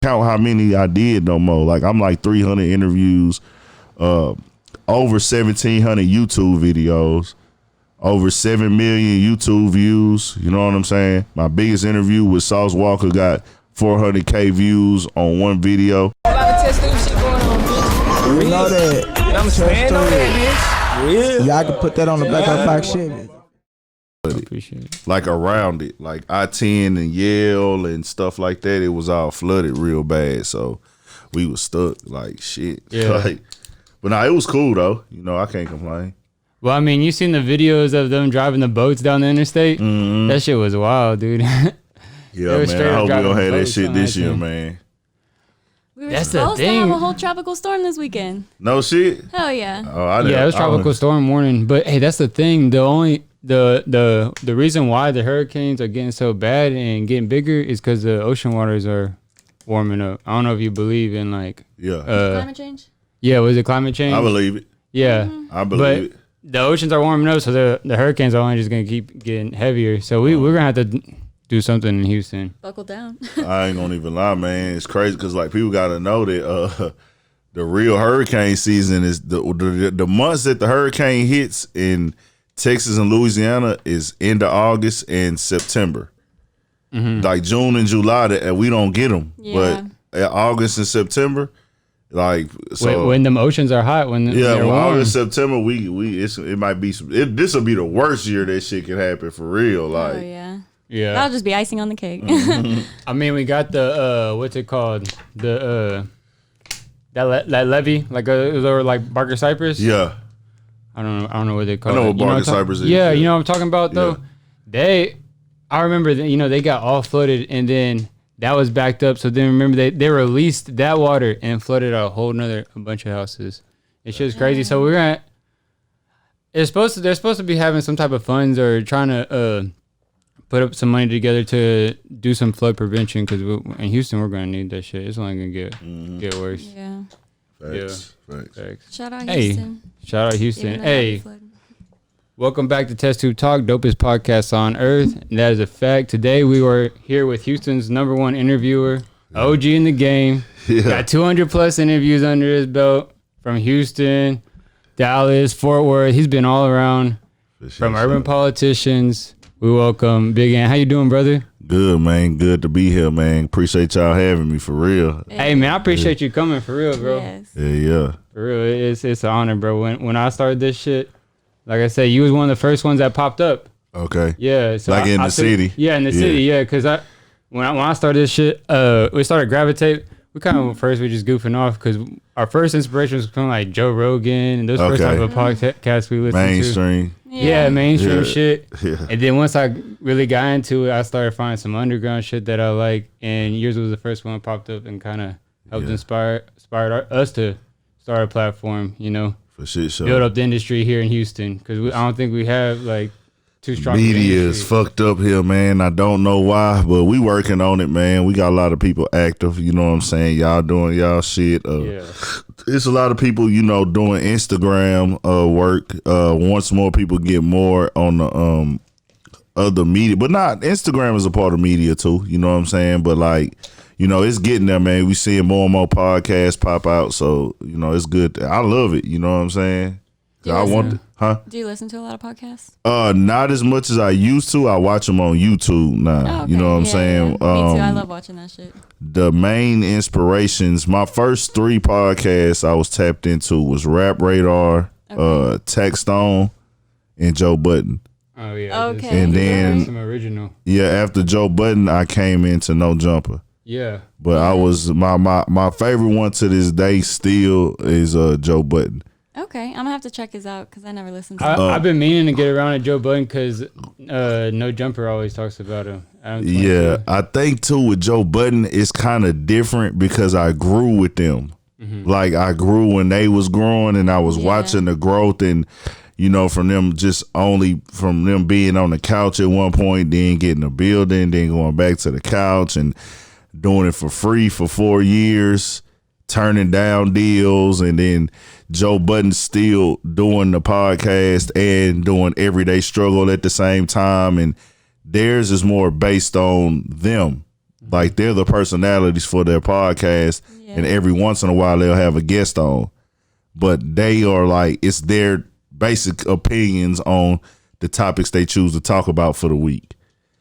count how many I did no more. Like I'm like 300 interviews, over 1,700 YouTube videos, over 7 million YouTube views. You know what I'm saying? My biggest interview with Sauce Walker got 400K views on one video. A lot of test shit going on, bitch. You know that. I'm standing on that, bitch. Yeah. Y'all can put that on the back of the box shit. Appreciate it. Like around it, like I-10 and Yale and stuff like that, it was all flooded real bad. So we was stuck like shit. Yeah. Like, but nah, it was cool though. You know, I can't complain. Well, I mean, you seen the videos of them driving the boats down the interstate? Mm-hmm. That shit was wild, dude. Yeah, man. I hope we don't have that shit this year, man. We were That's the supposed to thing. have a whole tropical storm this weekend. No shit. Hell yeah. Oh, I Yeah, it was tropical storm warning. But hey, that's the thing. The reason why the hurricanes are getting so bad and getting bigger is because the ocean waters are warming up. I don't know if you believe in like Climate change? Yeah, was it climate change? I believe it. Yeah, I believe it. The oceans are warming up, so the hurricanes are only just gonna keep getting heavier. So we're gonna have to do something in Houston. Buckle down. I ain't gonna even lie, man. It's crazy because like people gotta know that the real hurricane season is the months that the hurricane hits in Texas and Louisiana is end of August and September. Mm-hmm. Like June and July, that we don't get them. Yeah. But August and September, like so when them oceans are hot, when they're warm. August, September, it might be this will be the worst year that shit can happen for real. Like, Oh, yeah. Yeah, That'll just be icing on the cake. I mean, we got the what's it called? The that levee, like it was over like Barker Cypress. yeah, I don't know what they call it. I know what You Barker what I'm Cypress is. Yeah, you know what I'm talking about though. Yeah. I remember that, they got all flooded and then that was backed up. So then remember they released that water and flooded a bunch of houses. It's just crazy. So they're supposed to be having some type of funds or trying to put up some money together to do some flood prevention because in Houston we're gonna need that shit. It's only gonna get worse. Yeah. Facts. Shout out Hey, Houston. shout out Houston. Even though Hey, that flood. welcome back to Test Tube Talk, dopest podcast on earth. And that is a fact. Today we were here with Houston's #1 interviewer, OG in the game. Yeah. Got 200 plus interviews under his belt from Houston, Dallas, Fort Worth. He's been all around from urban politicians. We welcome Big Ant. How you doing, brother? Good, man. Good to be here, man. Appreciate y'all having me for real. Hey, man, I appreciate you coming for real, bro. Yes. Yeah. For real, it's an honor, bro. When I started this shit, like I said, you was one of the first ones that popped up. Okay. Yeah, so Like in the city? Yeah, in the city. Yeah, because when I started this shit, we started Gravitate. We kind of first we just goofing off because our first inspiration was from like Joe Rogan and those first type of podcasts we listened to. Mainstream. Yeah, mainstream shit. Yeah. And then once I really got into it, I started finding some underground shit that I like. And yours was the first one that popped up and kind of helped inspired us to start a platform, For shit show. build up the industry here in Houston. Because I don't think we have like too strong Media industry. is fucked up here, man. I don't know why, but we working on it, man. We got a lot of people active. You know what I'm saying? Y'all doing y'all shit. It's a lot of people, doing Instagram work. Once more people get more on the other media, but not Instagram is a part of media too. You know what I'm saying? But like, it's getting there, man. We seeing more and more podcasts pop out, so it's good. I love it. You know what I'm saying? Do you listen to a lot of podcasts? Not as much as I used to. I watch them on YouTube now. Oh, okay. You know what I'm saying? Yeah. Me too. I love watching that shit. The main inspirations, my first 3 podcasts I was tapped into was Rap Radar, Tech Stone, and Joe Budden. Oh yeah. Okay. And then some original. Yeah, after Joe Budden, I came into No Jumper. Yeah. But I was my favorite one to this day still is Joe Budden. Okay, I'm gonna have to check his out because I never listened to him. I've been meaning to get around to Joe Budden because No Jumper always talks about him. Yeah, I think too with Joe Budden, it's kind of different because I grew with them. Mm-hmm. Like I grew when they was growing, and I was watching the growth, and from them being on the couch at one point, then getting a building, then going back to the couch and doing it for free for 4 years, turning down deals, and then Joe Budden still doing the podcast and doing Everyday Struggle at the same time, and theirs is more based on them Like they're the personalities for their podcast, and every once in a while they'll have a guest on. But they are like, it's their basic opinions on the topics they choose to talk about for the week.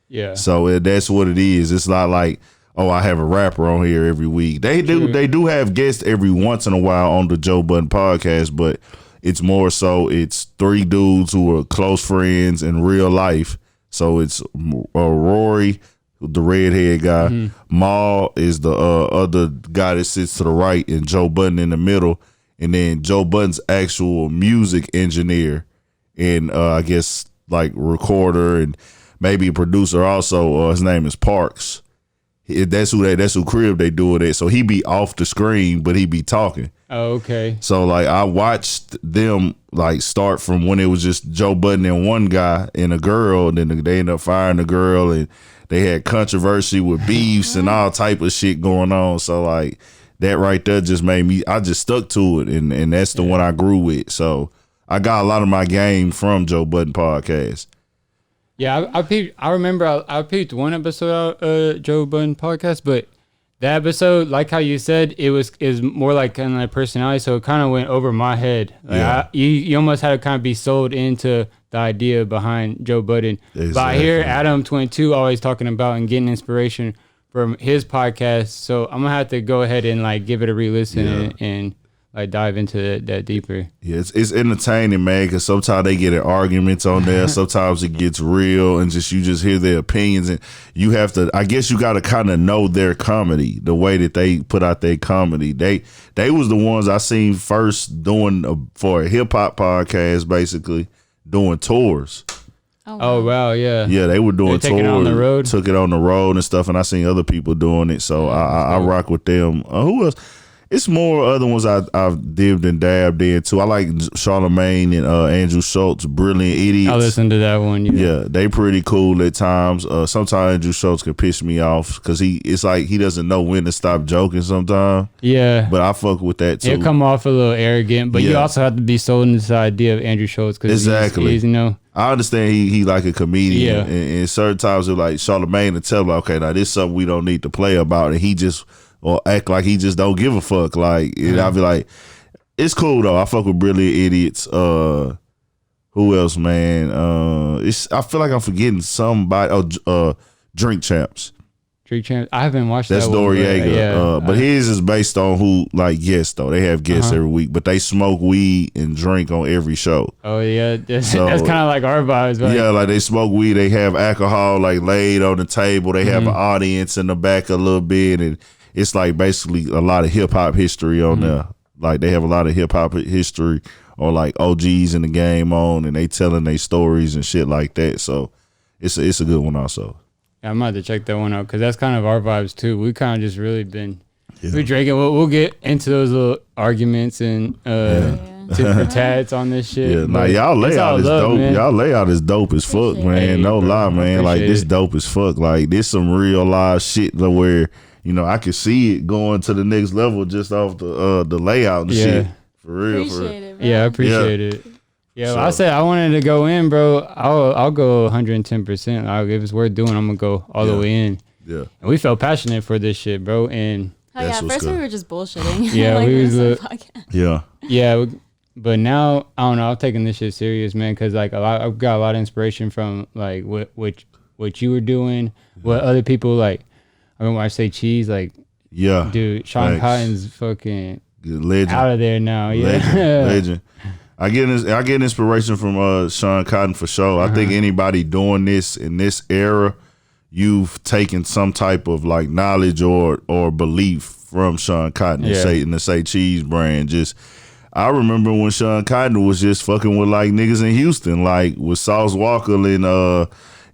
Yeah. So that's what it is. It's not like, oh, I have a rapper on here every week. They do have guests every once in a while on the Joe Budden podcast, but it's more so it's three dudes who are close friends in real life. So it's Rory, the redhead guy. Maul is the other guy that sits to the right, and Joe Budden in the middle. And then Joe Budden's actual music engineer and I guess like recorder and maybe a producer also. His name is Parks. That's who crib they do it at. So he be off the screen, but he be talking. Oh, okay. So like I watched them like start from when it was just Joe Budden and one guy and a girl, and then they ended up firing the girl, and they had controversy with beefs and all type of shit going on. So like that right there just made me, I just stuck to it, and that's the one I grew with. So I got a lot of my game from Joe Budden podcast. Yeah, I remember I peeped one episode out Joe Budden podcast, but that episode, like how you said, is more like kind of like personality, so it kind of went over my head. Like you almost had to kind of be sold into the idea behind Joe Budden. Exactly. But I hear Adam 22 always talking about and getting inspiration from his podcast, so I'm gonna have to go ahead and like give it a re-listen and like dive into that deeper. Yeah, it's entertaining, man, because sometimes they get in arguments on there. Sometimes it gets real, and you just hear their opinions, and you have to, I guess you got to kind of know their comedy, the way that they put out their comedy. They was the ones I seen first doing for a hip hop podcast, basically doing tours. Oh wow, yeah. Yeah, they were doing tours. It on the road. Took it on the road and stuff, and I seen other people doing it, so I rock with them. Who else? It's more other ones I've dipped and dabbed into. I like Charlamagne and Andrew Schultz, Brilliant Idiots. I listened to that one. Yeah, they pretty cool at times. Sometimes Andrew Schultz can piss me off because it's like he doesn't know when to stop joking sometimes. Yeah. But I fuck with that too. He'll come off a little arrogant, but you also have to be sold into the idea of Andrew Schultz because he's, you know. I understand he like a comedian. Yeah. And certain times it's like Charlamagne to tell him, okay, now this is something we don't need to play about, and he just or act like he just don't give a fuck. Like, I'll be like, it's cool though. I fuck with Brilliant Idiots. Who else, man? I feel like I'm forgetting somebody. Drink Champs. Drink Champs. I haven't watched That's that Doriega. But his is based on who, like, guests though. They have guests every week, but they smoke weed and drink on every show. Oh yeah, that's kind of like our vibes. Right? Yeah, like they smoke weed. They have alcohol like laid on the table. They have an audience in the back a little bit, and it's like basically a lot of hip hop history on there. Like they have a lot of hip hop history or like OGs in the game on, and they telling their stories and shit like that. So it's a good one also. Yeah, I'm about to check that one out because that's kind of our vibes too. We kind of just really been we drinking. We'll get into those little arguments and tit for tats on this shit. Yeah, nah, y'all layout is dope. Man. Y'all layout is dope as fuck, man. No lie, man. Like this dope as fuck. Like this some real live shit where, you know, I could see it going to the next level just off the layout and shit. For real, appreciate it, bro. Yeah, I appreciate it. Yeah, so, I said I wanted to go in, bro. I'll go 110%. If it's worth doing, I'm gonna go all the way in. Yeah, and we felt passionate for this shit, bro. And at first we were just bullshitting. Yeah, like we was yeah. But now I don't know. I'm taking this shit serious, man, because like I've got a lot of inspiration from like what you were doing, what other people like. I mean, when I say cheese, like dude, Sean Cotton's fucking legend out of there now. Legend. I get inspiration from Sean Cotton for sure. I think anybody doing this in this era, you've taken some type of like knowledge or belief from Sean Cotton in the Say Cheese brand. I remember when Sean Cotton was just fucking with like niggas in Houston, like with Sauce Walker and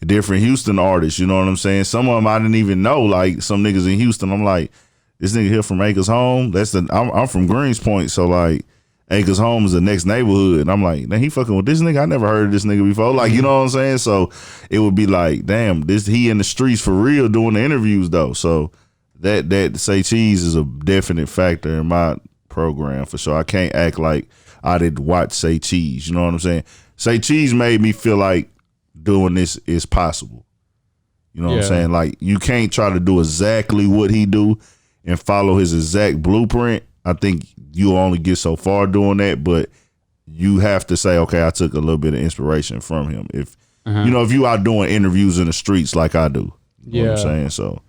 different Houston artists. You know what I'm saying? Some of them I didn't even know, like some niggas in Houston. I'm like, this nigga here from Acres Home. I'm from Greenspoint, so like Acres Home is the next neighborhood. And I'm like, man, he fucking with this nigga. I never heard of this nigga before. Like, you know what I'm saying? So it would be like, damn, he in the streets for real doing the interviews though. So that Say Cheese is a definite factor in my program for sure. I can't act like I didn't watch Say Cheese. You know what I'm saying? Say Cheese made me feel like doing this is possible. You know what I'm saying? Like, you can't try to do exactly what he do and follow his exact blueprint. I think you'll only get so far doing that, but you have to say, okay, I took a little bit of inspiration from him. If you know, if you out doing interviews in the streets like I do, you know what I'm saying? So,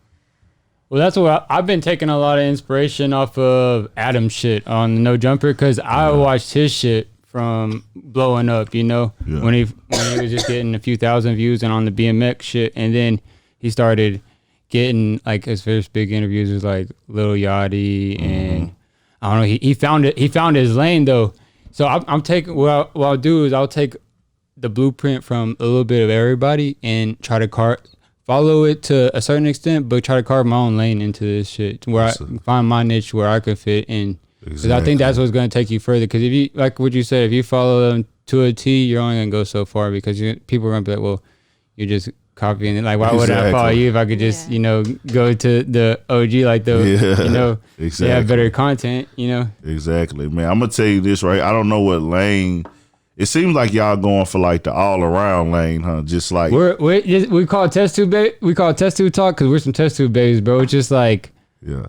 well, that's what I've been taking a lot of inspiration off of Adam's shit on No Jumper, because I watched his shit from blowing up, you know, when he was just getting a few thousand views and on the BMX shit, and then he started getting like his first big interviews was like Lil Yachty, and I don't know, he found his lane though. So I'm taking what I'll do is I'll take the blueprint from a little bit of everybody and try to follow it to a certain extent, but try to carve my own lane into this shit where I find my niche where I can fit in. Because I think that's what's going to take you further. Because if you, like what you said, if you follow them to a T, you're only going to go so far, because people are going to be like, well, you're just copying it. Like, why would I follow you if I could just, you know, go to the OG, like the, you know, they have better content, you know? Exactly, man. I'm going to tell you this, right? I don't know what lane. It seems like y'all going for like the all around lane, huh? Just like we call it test tube, we call it test tube talk because we're some test tube babies, bro. It's just like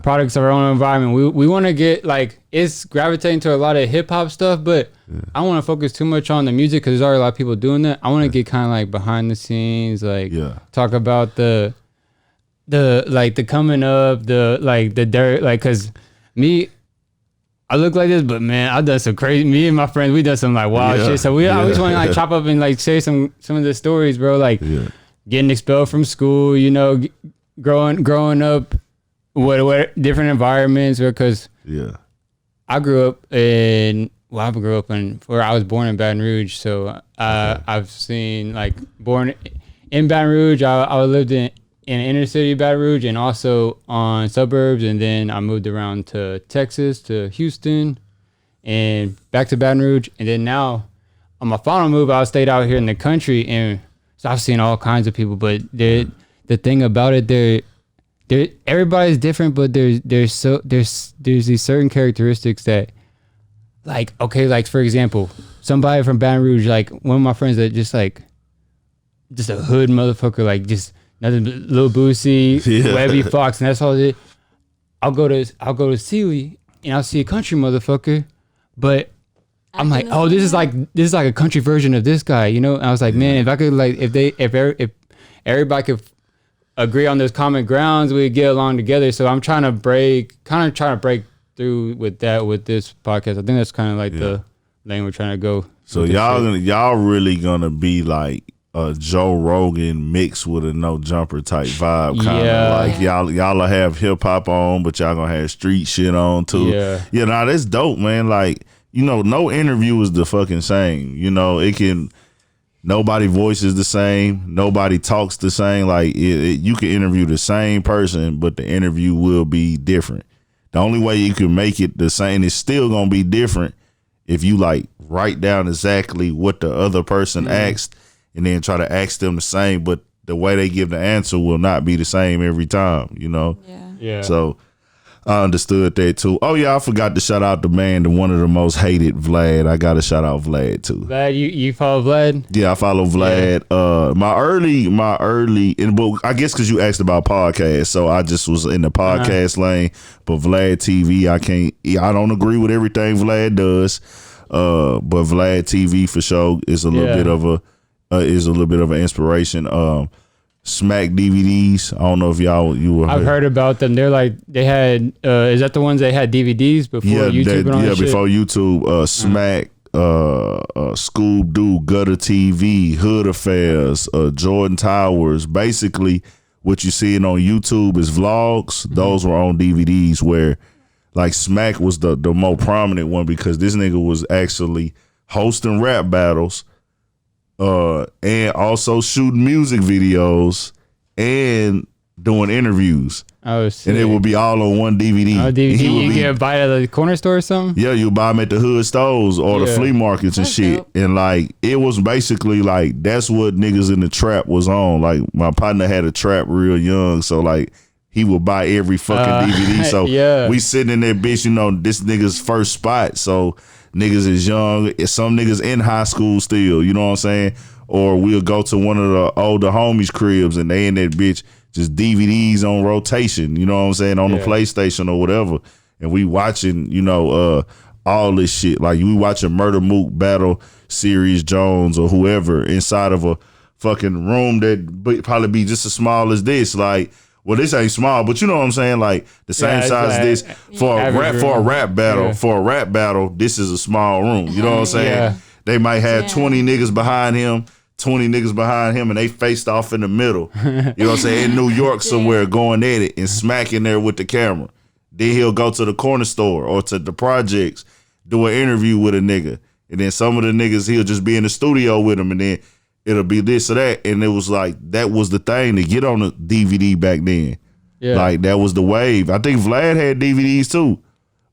products of our own environment. We want to get like, it's gravitating to a lot of hip hop stuff, but I don't want to focus too much on the music because there's already a lot of people doing that. I want to get kind of like behind the scenes, like talk about the like the coming up, the dirt, like, cause I look like this, but man, I've done some crazy. Me and my friends, we done some like wild shit. So we always want to like chop up and like share some of the stories, bro. Like getting expelled from school, you know, growing up, what different environments. Because I grew up in where I was born in Baton Rouge. So I've seen like born in Baton Rouge. I lived in inner city Baton Rouge and also on suburbs, and then I moved around to Texas, to Houston, and back to Baton Rouge, and then now on my final move I stayed out here in the country, and so I've seen all kinds of people. But the thing about it, everybody's different, but there's these certain characteristics that, like, okay, like for example, somebody from Baton Rouge, like one of my friends that just a hood motherfucker, like just nothing but Lil Boosie, Webby Fox, and that's all it is. I'll go to Sealy and I'll see a country motherfucker, but I'm like, oh, this is like a country version of this guy, you know? And I was like, man, if I could like, if everybody could agree on those common grounds, we'd get along together. So I'm trying to break through with this podcast. I think that's kind of like the lane we're trying to go. So y'all really gonna be like a Joe Rogan mixed with a No Jumper type vibe, kind of like y'all have hip hop on, but y'all gonna have street shit on too. Nah, that's dope, man. Like, you know, no interview is the fucking same. You know, nobody voices the same, nobody talks the same. Like you can interview the same person, but the interview will be different. The only way you can make it the same, it's still gonna be different if you like write down exactly what the other person asked and then try to ask them the same, but the way they give the answer will not be the same every time, you know? Yeah. So I understood that too. Oh yeah, I forgot to shout out the man, one of the most hated, Vlad. I gotta shout out Vlad too. Vlad, you follow Vlad? Yeah, I follow Vlad. My early, but I guess because you asked about podcasts, so I just was in the podcast lane. But Vlad TV, I don't agree with everything Vlad does. But Vlad TV for sure is a little bit of an inspiration. Smack DVDs. I don't know if I've heard about them. They're like, they had is that the ones that had DVDs before YouTube? Before YouTube. Smack, Scoob Doo, Gutta TV, Hood Affairs, Jordan Towers. Basically, what you're seeing on YouTube is vlogs. Those were on DVDs, where like Smack was the more prominent one because this nigga was actually hosting rap battles. And also shooting music videos and doing interviews. Oh, shit. And it would be all on one DVD. Oh, DVD. You get buy at the corner store or something? Yeah, you buy them at the hood stores or the flea markets and shit. Dope. And like, it was basically like, that's what niggas in the trap was on. Like, my partner had a trap real young, so like, he would buy every fucking DVD. So we sitting in that bitch, you know, this nigga's first spot. So niggas is young. Some niggas in high school still, you know what I'm saying? Or we'll go to one of the older homies' cribs and they in that bitch just DVDs on rotation, you know what I'm saying, on the PlayStation or whatever. And we watching, all this shit. Like we watching Murder Mook battle Sirius Jones or whoever inside of a fucking room that probably be just as small as this. Like, well, this ain't small, but you know what I'm saying? Like the same size as this for a rap battle. Yeah. For a rap battle, this is a small room. You know what I'm saying? Yeah. They might have 20 niggas behind him. 20 niggas behind him and they faced off in the middle. You know what I'm saying? In New York somewhere going at it and smacking there with the camera. Then he'll go to the corner store or to the projects, do an interview with a nigga. And then some of the niggas, he'll just be in the studio with him and then it'll be this or that. And it was like, that was the thing to get on the DVD back then. Yeah. Like that was the wave. I think Vlad had DVDs too.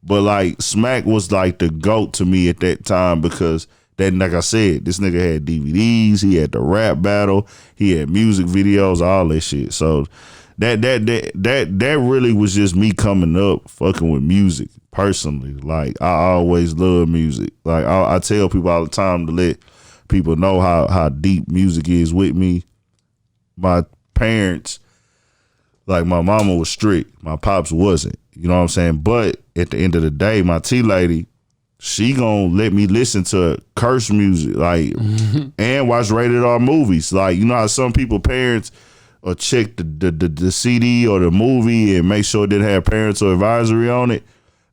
But like Smack was like the GOAT to me at that time because then, like I said, this nigga had DVDs, he had the rap battle, he had music videos, all that shit. So that really was just me coming up, fucking with music personally. Like I always loved music. Like I tell people all the time to let people know how deep music is with me. My parents, like my mama was strict, my pops wasn't. You know what I'm saying? But at the end of the day, my T lady, she gonna let me listen to curse music, like, and watch rated R movies. Like, you know how some people, parents, or check the CD or the movie and make sure it didn't have parental advisory on it.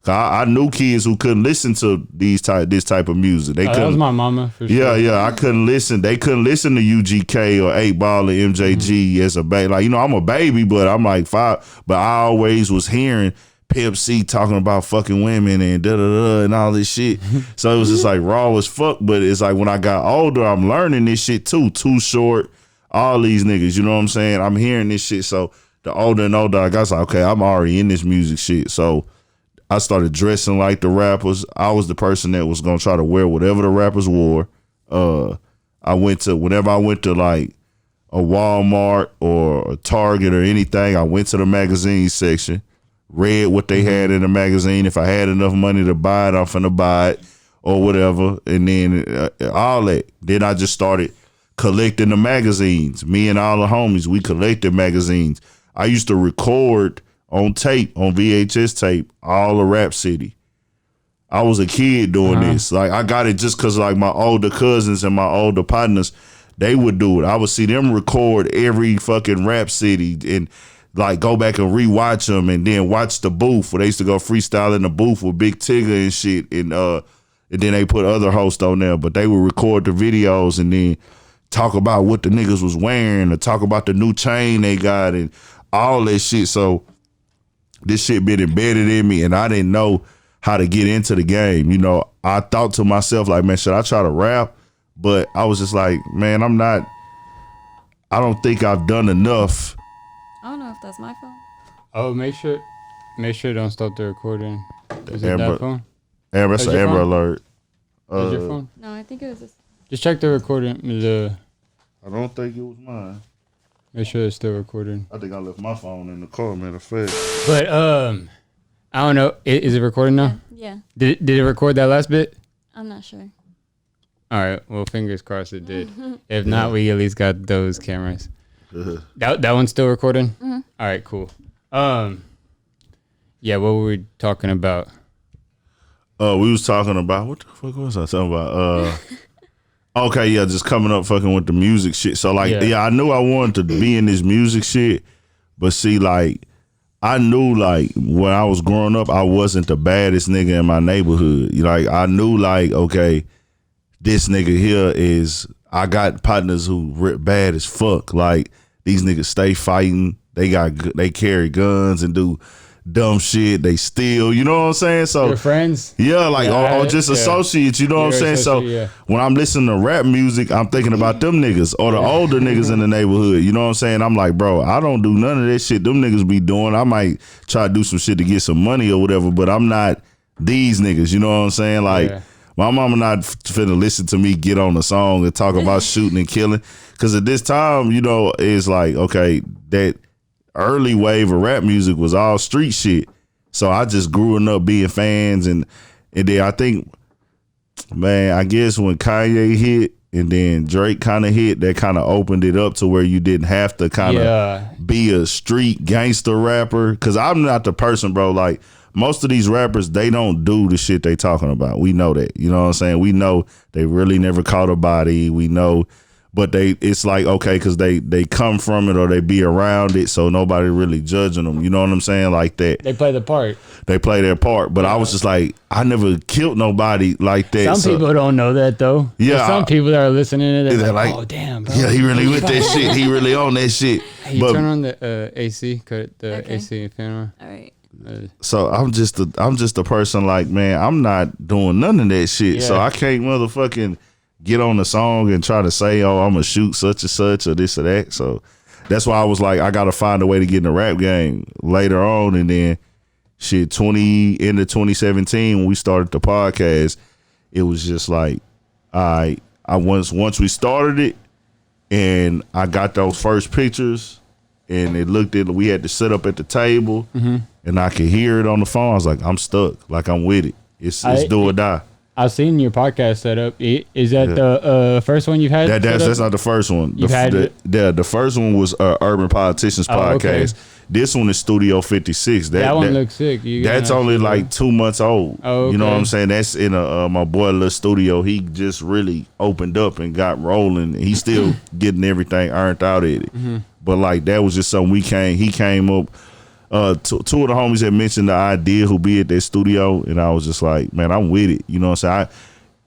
I knew kids who couldn't listen to this type of music. They couldn't. That was my mama for sure. Yeah, I couldn't listen. They couldn't listen to UGK or 8 Ball or MJG as a baby. Like, I'm a baby, but I'm like 5. But I always was hearing Pimp C talking about fucking women and da-da-da and all this shit. So it was just like raw as fuck. But it's like when I got older, I'm learning this shit too. Too Short, all these niggas, you know what I'm saying? I'm hearing this shit. So the older and older I got, it's like, okay, I'm already in this music shit. So I started dressing like the rappers. I was the person that was gonna try to wear whatever the rappers wore. Whenever I went to like a Walmart or a Target or anything, I went to the magazine section, read what they had in the magazine. If I had enough money to buy it, I'm finna buy it or whatever. And then all that. Then I just started collecting the magazines. Me and all the homies, we collected magazines. I used to record on tape, on VHS tape, all of Rap City. I was a kid doing this. Like, I got it just because, like, my older cousins and my older partners, they would do it. I would see them record every fucking Rap City and, like, go back and rewatch them and then watch the booth where they used to go freestyle in the booth with Big Tigger and shit. And then they put other hosts on there, but they would record the videos and then talk about what the niggas was wearing or talk about the new chain they got and all that shit. So this shit been embedded in me and I didn't know how to get into the game. You know, I thought to myself, like, man, should I try to rap? But I was just like, man, I don't think I've done enough. I don't know if that's my phone. Oh, make sure don't stop the recording. Is it that phone? Amber, that's an Amber alert. Is your phone? No, I think it was this. Just check the recording. I don't think it was mine. Make sure it's still recording. I think I left my phone in the car, matter of fact. But I don't know. Is it recording now? Yeah. Did it record that last bit? I'm not sure. All right. Well, fingers crossed it did. If not, we at least got those cameras. That one's still recording? Mm-hmm. All right, cool. Yeah, what were we talking about? We was talking about, what the fuck was I talking about? Okay, yeah, just coming up fucking with the music shit. So, like, yeah, I knew I wanted to be in this music shit, but see, like, I knew, like, when I was growing up, I wasn't the baddest nigga in my neighborhood. Like, I knew, like, okay, this nigga here is, I got partners who rip bad as fuck. Like, these niggas stay fighting. They carry guns and do dumb shit. They steal, you know what I'm saying? So your friends? Yeah, like or just associates, you know what I'm saying? So when I'm listening to rap music, I'm thinking about them niggas or the older niggas in the neighborhood. You know what I'm saying? I'm like, bro, I don't do none of that shit them niggas be doing. I might try to do some shit to get some money or whatever, but I'm not these niggas, you know what I'm saying? Like my mama not finna listen to me get on a song and talk about shooting and killing. Cause at this time, you know, it's like, okay, that early wave of rap music was all street shit. So I just grew up being fans and then I think, man, I guess when Kanye hit and then Drake kind of hit. That kind of opened it up to where you didn't have to kind of be a street gangster rapper. Cause I'm not the person, bro. Like most of these rappers, they don't do the shit they talking about. We know that. You know what I'm saying? We know they really never caught a body. We know. But it's like, okay, because they come from it or they be around it, so nobody really judging them. You know what I'm saying? Like that. They play the part. They play their part. But I was just like, I never killed nobody like that. Some people don't know that, though. Yeah. There's some people that are listening to that, they're like, oh, damn, bro. Yeah, he really with that shit. He really on that shit. Hey, you turn on the AC, cut the AC fan on. All right. So I'm just a person like, man, I'm not doing none of that shit. Yeah. So I can't motherfucking get on the song and try to say, oh, I'm gonna shoot such and such or this or that. So that's why I was like, I gotta find a way to get in the rap game later on. And then shit, into 2017 when we started the podcast, it was just like, once we started it and I got those first pictures and we had to sit up at the table and I could hear it on the phone. I was like, I'm stuck. Like I'm with it. It's do or die. I've seen your podcast setup. Is that the first one you've had? That's not the first one. The first one was Urban Politicians podcast. Okay. This one is Studio 56. That one looks sick. That's only like 2 months old. Oh, okay. You know what I'm saying? That's in my boy little studio. He just really opened up and got rolling. He's still getting everything earned out at it. But like that was just something he came up. Two of the homies had mentioned the idea who be at their studio, and I was just like, man, I'm with it. You know what I'm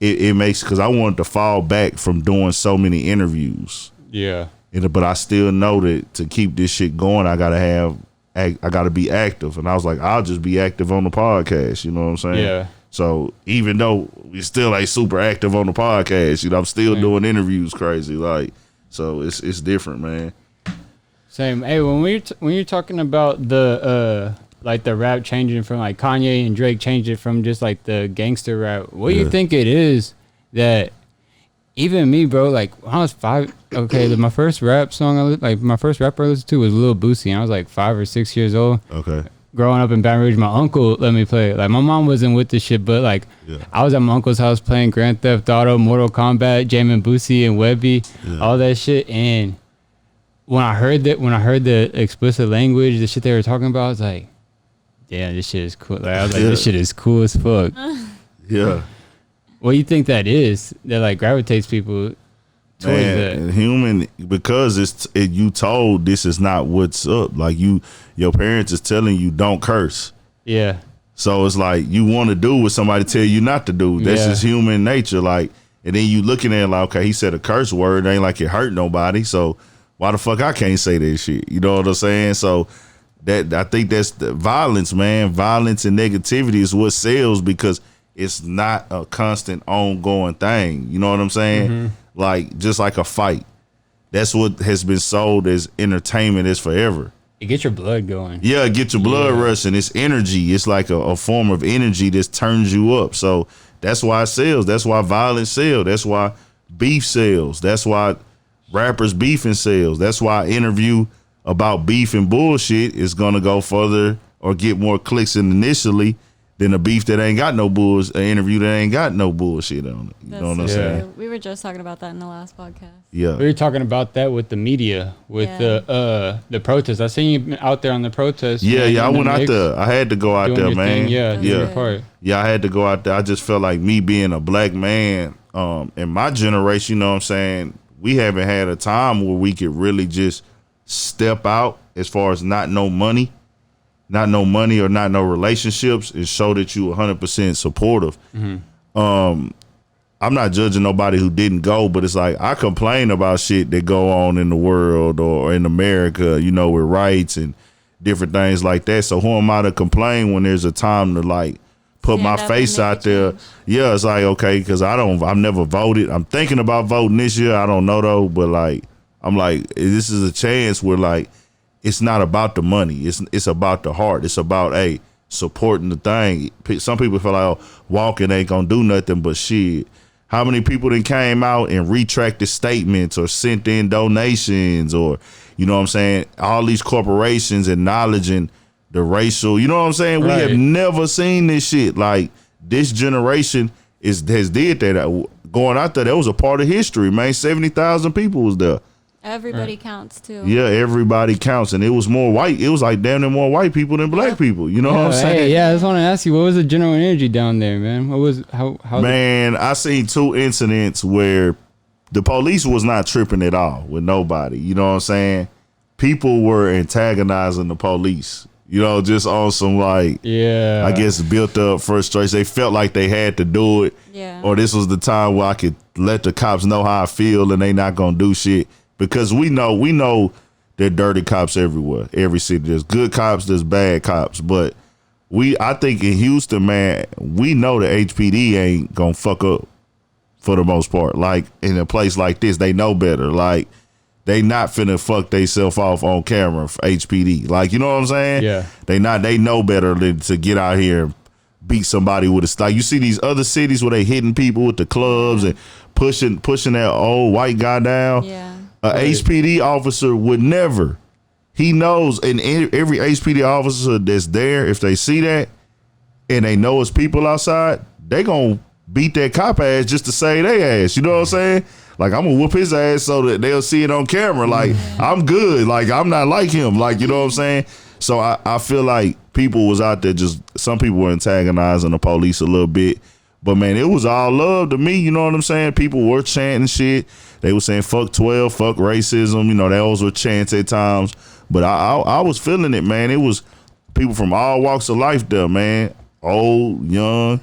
saying? It makes, because I wanted to fall back from doing so many interviews. Yeah. But I still know that to keep this shit going, I gotta be active. And I was like, I'll just be active on the podcast. You know what I'm saying? Yeah. So even though we still ain't super active on the podcast, you know, I'm still doing interviews crazy. Like, so it's different, man. Same. Hey, when you're talking about the like the rap changing from like Kanye and Drake changed it from just like the gangster rap, what do you think it is that even me, bro, like when I was 5, my first rap song my first rapper I listened to was Lil Boosie, and I was like 5 or 6 years old. Okay. Growing up in Baton Rouge, my uncle let me play it. Like my mom wasn't with this shit, but like I was at my uncle's house playing Grand Theft Auto, Mortal Kombat, Jamin Boosie and Webby, all that shit. And when I heard the explicit language, the shit they were talking about, I was like, damn, this shit is cool. Like, I was like, this shit is cool as fuck. Yeah. What do you think that is that like gravitates people towards that? Human, because you told this is not what's up. Like your parents is telling you don't curse. Yeah. So it's like you want to do what somebody tell you not to do. That's just human nature. Like, and then you looking at it like, okay, he said a curse word. It ain't like it hurt nobody. So why the fuck I can't say that shit? You know what I'm saying? So that I think that's the violence, man. Violence and negativity is what sells, because it's not a constant ongoing thing. You know what I'm saying? Like just like a fight. That's what has been sold as entertainment is forever. It gets your blood going. Yeah, get your blood rushing. It's energy. It's like a form of energy that turns you up. So that's why it sells. That's why violence sells. That's why beef sells. That's why rappers beefing sales. That's why interview about beef and bullshit is gonna go further or get more clicks initially than a beef that ain't got no an interview that ain't got no bullshit on it. You know what I'm saying? We were just talking about that in the last podcast. Yeah. We were talking about that with the media, with the protests. I seen you out there on the protests. Yeah, I went out there. I had to go out there, man. Yeah, I had to go out there. I just felt like me being a black man, in my generation, you know what I'm saying, we haven't had a time where we could really just step out as far as not no money or not no relationships, and show that you 100% supportive. I'm not judging nobody who didn't go, but it's like I complain about shit that go on in the world or in America, you know, with rights and different things like that. So who am I to complain when there's a time to like put my face out there? Yeah, it's like, okay, because I've never voted. I'm thinking about voting this year. I don't know though, but like I'm like, this is a chance where like it's not about the money. It's about the heart. It's about supporting the thing. Some people feel like, oh, walking ain't gonna do nothing, but shit. How many people then came out and retracted statements or sent in donations, or you know what I'm saying? All these corporations acknowledging the racial, you know what I'm saying? Right. We have never seen this shit. Like this generation has did that. going out there. That was a part of history, man. 70,000 people was there. Everybody counts too. Yeah, everybody counts, and it was more white. It was like damn near more white people than black people. You know what I'm saying? Hey, yeah, I just want to ask you, what was the general energy down there, man? What was how? Man, I seen 2 incidents where the police was not tripping at all with nobody. You know what I'm saying? People were antagonizing the police. You know, just on some like, I guess built up frustration. They felt like they had to do it. Yeah. Or this was the time where I could let the cops know how I feel and they not gonna do shit. Because we know there are dirty cops everywhere. Every city. There's good cops, there's bad cops. But I think in Houston, man, we know the HPD ain't gonna fuck up for the most part. Like in a place like this, they know better. Like they not finna fuck theyself off on camera for HPD. Like, you know what I'm saying? Yeah. They know better than to get out here and beat somebody with a like you see these other cities where they hitting people with the clubs and pushing that old white guy down. Yeah. HPD officer would never. He knows, and every HPD officer that's there, if they see that and they know it's people outside, they gonna beat that cop ass just to save their ass. You know what I'm saying? Like, I'm gonna whoop his ass so that they'll see it on camera. Like, I'm good. Like, I'm not like him. Like, you know what I'm saying? So I feel like people was out there some people were antagonizing the police a little bit. But, man, it was all love to me, you know what I'm saying? People were chanting shit. They were saying, fuck 12, fuck racism. You know, those were chants at times. But I was feeling it, man. It was people from all walks of life there, man. Old, young,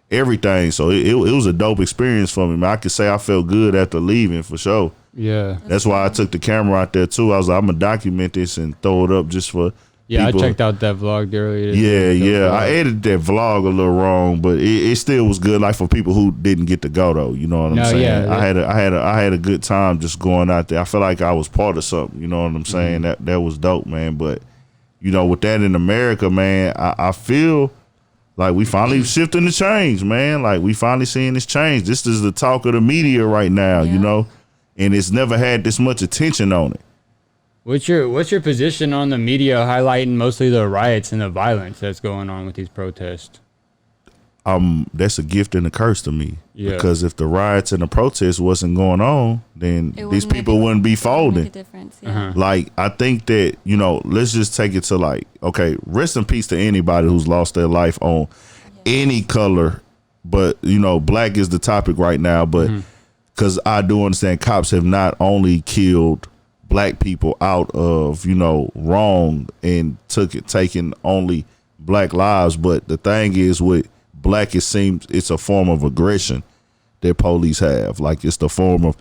everything. So it was a dope experience for me, man. I could say I felt good after leaving, for sure. Yeah. That's why I took the camera out there, too. I was like, I'm going to document this and throw it up just for people. I checked out that vlog earlier. Yeah. I edited that vlog a little wrong, but it still was good. Like for people who didn't get to go though, you know what I'm saying? Yeah. I had a good time just going out there. I feel like I was part of something. You know what I'm saying? That was dope, man. But you know, with that in America, man, I feel like we finally shifting the change, man. Like we finally seeing this change. This is the talk of the media right now, you know, and it's never had this much attention on it. What's your position on the media highlighting mostly the riots and the violence that's going on with these protests? That's a gift and a curse to me. Yeah. Because if the riots and the protests wasn't going on, then these people wouldn't be folding. Make a difference, yeah. Like, I think that, you know, let's just take it to like, okay, rest in peace to anybody who's lost their life on any color, but, you know, black is the topic right now, but because I do understand cops have not only killed black people out of, you know, wrong and taking only black lives, but the thing is with black, it seems it's a form of aggression that police have. Like it's the form of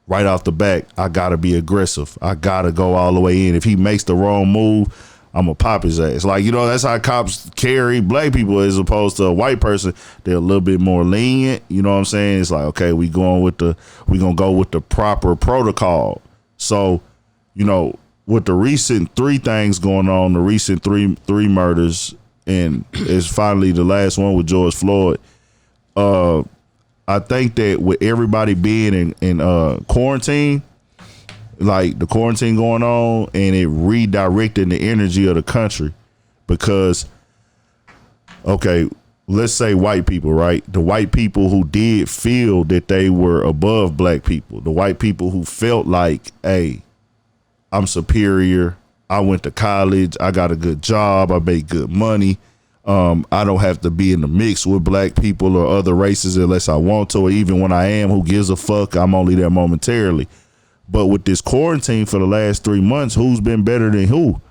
right off the back, I gotta be aggressive. I gotta go all the way in. If he makes the wrong move, I'm gonna pop his ass. Like, you know, that's how cops carry black people as opposed to a white person. They're a little bit more lenient. You know what I'm saying? It's like, okay, we gonna go with the proper protocol. So, you know, with the recent 3 things going on, the recent three murders, and it's finally the last one with George Floyd. I think that with everybody being in quarantine, like the quarantine going on, and it redirecting the energy of the country, because, okay, let's say white people, right? The white people who did feel that they were above black people, the white people who felt like, hey, I'm superior. I went to college. I got a good job. I make good money. I don't have to be in the mix with black people or other races unless I want to, or even when I am, who gives a fuck? I'm only there momentarily. But with this quarantine for the last 3 months, who's been better than who?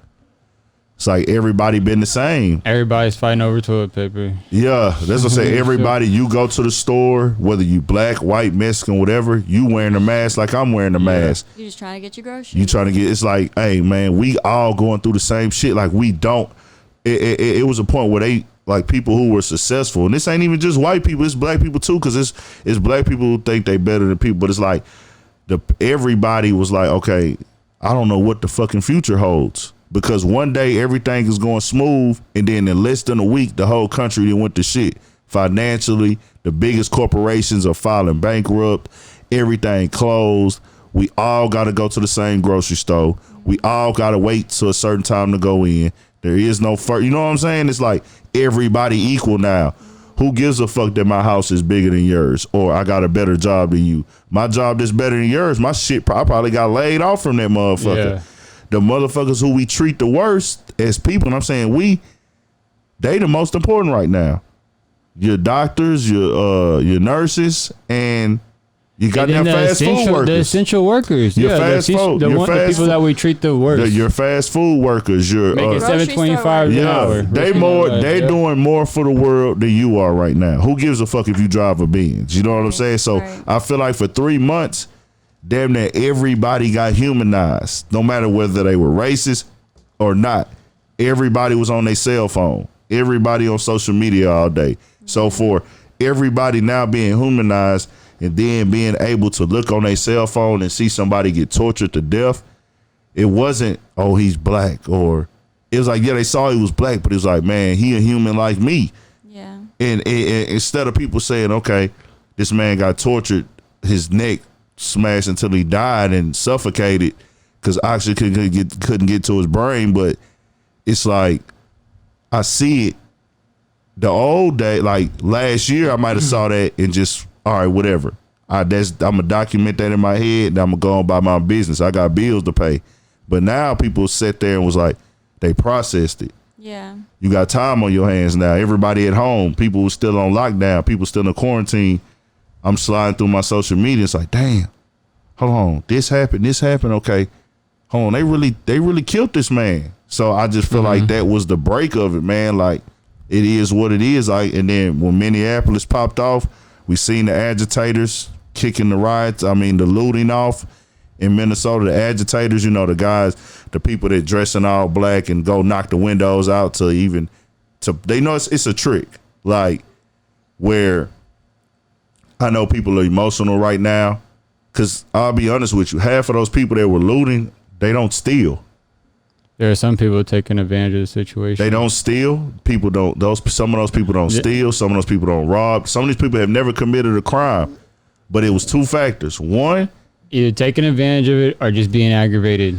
It's like everybody been the same. Everybody's fighting over toilet paper. Yeah, that's what I say. Everybody, you go to the store, whether you black, white, Mexican, whatever, you wearing a mask like I'm wearing a mask. You're just trying to get your groceries. You trying to get, it's like, hey, man, we all going through the same shit. Like, we don't, it was a point where they, like, people who were successful, and this ain't even just white people, it's black people too, because it's black people who think they better than people, but it's like, everybody was like, okay, I don't know what the fucking future holds. Because one day everything is going smooth, and then in less than a week, the whole country then went to shit. Financially, the biggest corporations are filing bankrupt. Everything closed. We all got to go to the same grocery store. We all got to wait till a certain time to go in. There is no first. You know what I'm saying? It's like everybody equal now. Who gives a fuck that my house is bigger than yours, or I got a better job than you? My job is better than yours. My shit, I probably got laid off from that motherfucker. Yeah. The motherfuckers who we treat the worst as people, and I'm saying they the most important right now. Your doctors, your nurses, and you got them fast food workers. The essential workers. Your fast food. The people that we treat the worst. Your fast food workers. Your making $7.25 an hour. They doing more for the world than you are right now. Who gives a fuck if you drive a Benz? You know what I'm saying? So I feel like for 3 months, damn near everybody got humanized, no matter whether they were racist or not. Everybody was on their cell phone. Everybody on social media all day. So for everybody now being humanized and then being able to look on their cell phone and see somebody get tortured to death, it wasn't, oh, he's black, or it was like, yeah, they saw he was black, but it was like, man, he a human like me. Yeah. And instead of people saying, okay, this man got tortured, his neck smashed until he died and suffocated because oxygen couldn't get to his brain, but it's like, I see it. The old day, like last year, I might have saw that and just, all right, whatever. I'm gonna document that in my head, and I'm gonna go on by my business. I got bills to pay. But now people sat there and was like, they processed it. Yeah. You got time on your hands now. Everybody at home. People were still on lockdown. People still in quarantine. I'm sliding through my social media. It's like, damn, hold on, this happened. Okay, hold on, they really killed this man. So I just feel like that was the break of it, man. Like, it is what it is. Like, and then when Minneapolis popped off, we seen the agitators kicking the looting off in Minnesota. The agitators, the guys, the people that dress in all black and go knock the windows out they know it's a trick. Like, where I know people are emotional right now, because I'll be honest with you, half of those people that were looting, they don't steal. There are some people taking advantage of the situation. They don't steal. Some of those people don't steal. Some of those people don't rob. Some of these people have never committed a crime. But it was two factors. One, either taking advantage of it or just being aggravated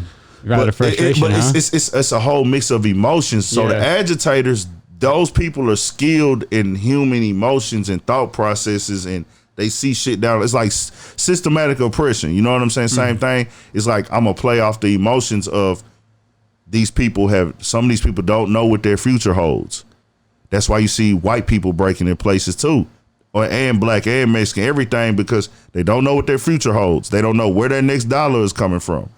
out of frustration. It's a whole mix of emotions. So the agitators, those people are skilled in human emotions and thought processes, and they see shit down. It's like systematic oppression. You know what I'm saying? Same thing. It's like, I'm gonna play off the emotions of some of these people don't know what their future holds. That's why you see white people breaking in places too, and black and Mexican, everything, because they don't know what their future holds. They don't know where their next dollar is coming from.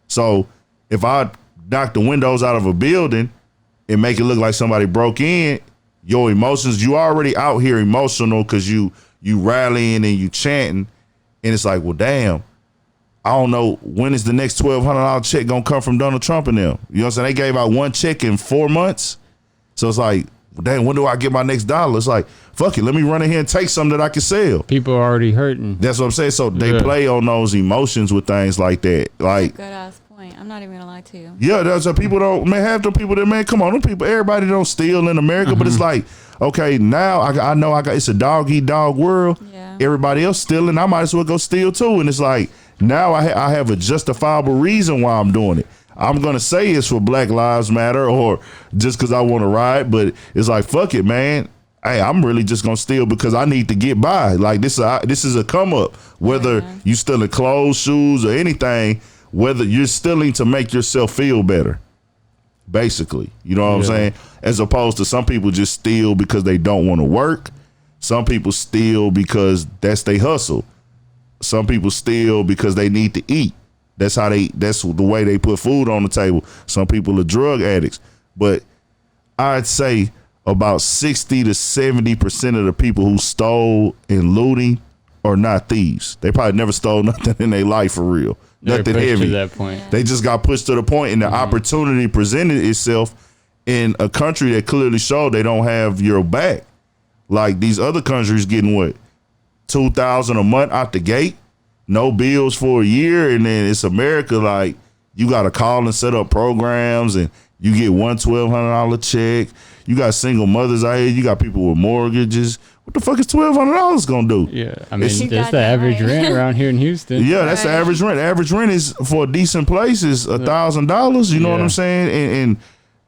So if I knock the windows out of a building and make it look like somebody broke in, your emotions, you already out here emotional because you rallying and you chanting, and it's like, well, damn, I don't know when is the next $1,200 check gonna come from Donald Trump and them. You know what I'm saying? They gave out one check in 4 months. So it's like, dang, when do I get my next dollar? It's like, fuck it, let me run in here and take something that I can sell. People are already hurting. That's what I'm saying. So they play on those emotions with things like that. Like, good ass point. I'm not even gonna lie to you. Yeah, that's what people don't, man, half the people that, man, come on, them people, everybody don't steal in America, but it's like, okay, now I know it's a dog eat dog world. Yeah. Everybody else stealing, I might as well go steal too. And it's like, now I have a justifiable reason why I'm doing it. I'm going to say it's for Black Lives Matter or just because I want to ride, but it's like, fuck it, man. Hey, I'm really just going to steal because I need to get by. Like, this is a come up, whether you stealing clothes, shoes, or anything, whether you're stealing to make yourself feel better, basically. You know what I'm saying? As opposed to some people just steal because they don't want to work. Some people steal because that's their hustle. Some people steal because they need to eat. That's the way they put food on the table. Some people are drug addicts. But I'd say about 60 to 70% of the people who stole and looting are not thieves. They probably never stole nothing in their life for real. Nothing heavy. To that point. They just got pushed to the point, and the opportunity presented itself in a country that clearly showed they don't have your back. Like these other countries getting what? $2,000 a month out the gate, no bills for a year, and then it's America. Like, you got to call and set up programs, and you get one $1,200 check. You got single mothers out here. You got people with mortgages. What the fuck is $1,200 gonna do? Yeah, I mean, that's the average rent around here in Houston. Yeah, that's the average rent. Average rent is for a decent place is $1,000. You know what I'm saying? And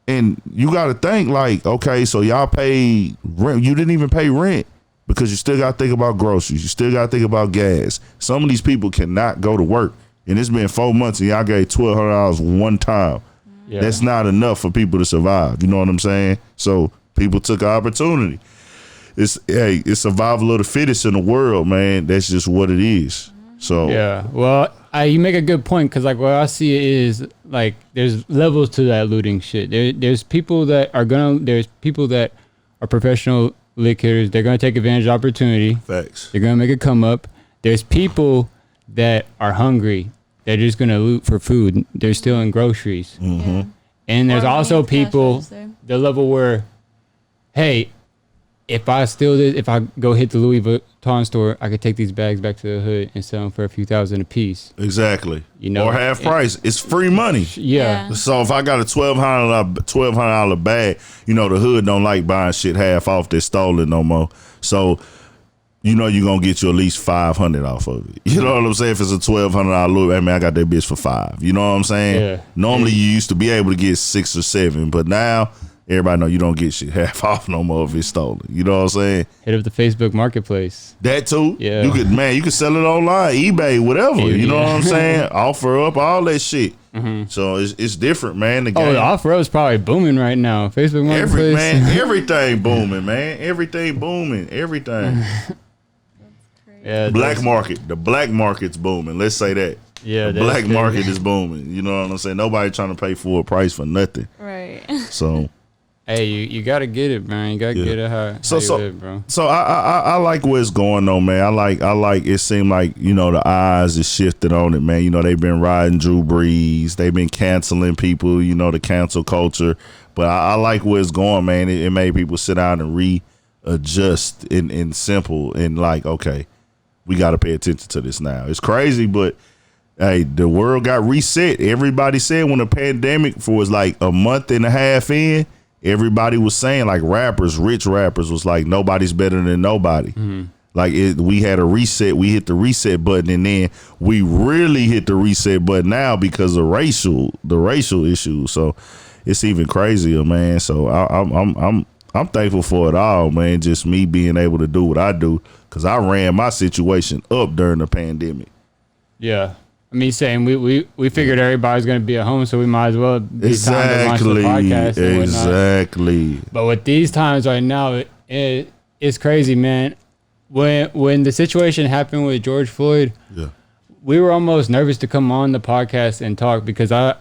And you got to think like, okay, so y'all pay rent. You didn't even pay rent because you still got to think about groceries. You still got to think about gas. Some of these people cannot go to work. And it's been 4 months and y'all gave $1,200 one time. Yeah. That's not enough for people to survive. You know what I'm saying? So people took an opportunity. It's survival of the fittest in the world, man. That's just what it is. So yeah, well, you make a good point because like what I see is like there's levels to that looting shit. There's people that are professional lick hitters. They're gonna take advantage of opportunity. Facts. They're gonna make it come up. There's people that are hungry. They're just gonna loot for food. They're stealing groceries. Mm-hmm. And there's also people the level where, hey, if I steal this, if I go hit the Louis Vuitton store, I could take these bags back to the hood and sell them for a few thousand a piece. Exactly. You know, or half price. It's free money. Yeah. So if I got a $1,200 bag, you know, the hood don't like buying shit half off that's stolen no more. So, you know, you're going to get you at least $500 off of it. You know what I'm saying? If it's a $1,200 Louis, hey man, I got that bitch for $5. You know what I'm saying? Yeah. Normally you used to be able to get 6 or 7, but now everybody know you don't get shit half off no more if it's stolen. You know what I'm saying? Hit up the Facebook Marketplace. That too. Yeah. You could sell it online, eBay, whatever. You know what I'm saying? Offer up, all that shit. Mm-hmm. So it's different, man. The offer up is probably booming right now. Facebook Marketplace. Everything booming, man. Everything booming. Everything. Yeah. The black market's booming. Let's say that. Yeah. The black market is booming. You know what I'm saying? Nobody trying to pay full price for nothing. Right. So. Hey, you gotta get it, man. You gotta get it how you live, bro. So I like where it's going though, man. I like it seemed like, you know, the eyes is shifted on it, man. You know, they've been riding Drew Brees, they've been canceling people, you know, the cancel culture. But I like where it's going, man. It made people sit down and readjust in simple and like, okay, we gotta pay attention to this now. It's crazy, but hey, the world got reset. Everybody said when the pandemic was like a month and a half in, everybody was saying like rich rappers was like nobody's better than nobody. Mm-hmm. Like we had a reset, we hit the reset button, and then we really hit the reset button now because of the racial issues. So it's even crazier, man. So I'm thankful for it all, man. Just me being able to do what I do because I ran my situation up during the pandemic. Yeah. Me saying we figured everybody's gonna be at home, so we might as well be time to launch the podcast and exactly. But with these times right now, it's crazy, man. When the situation happened with George Floyd, we were almost nervous to come on the podcast and talk because as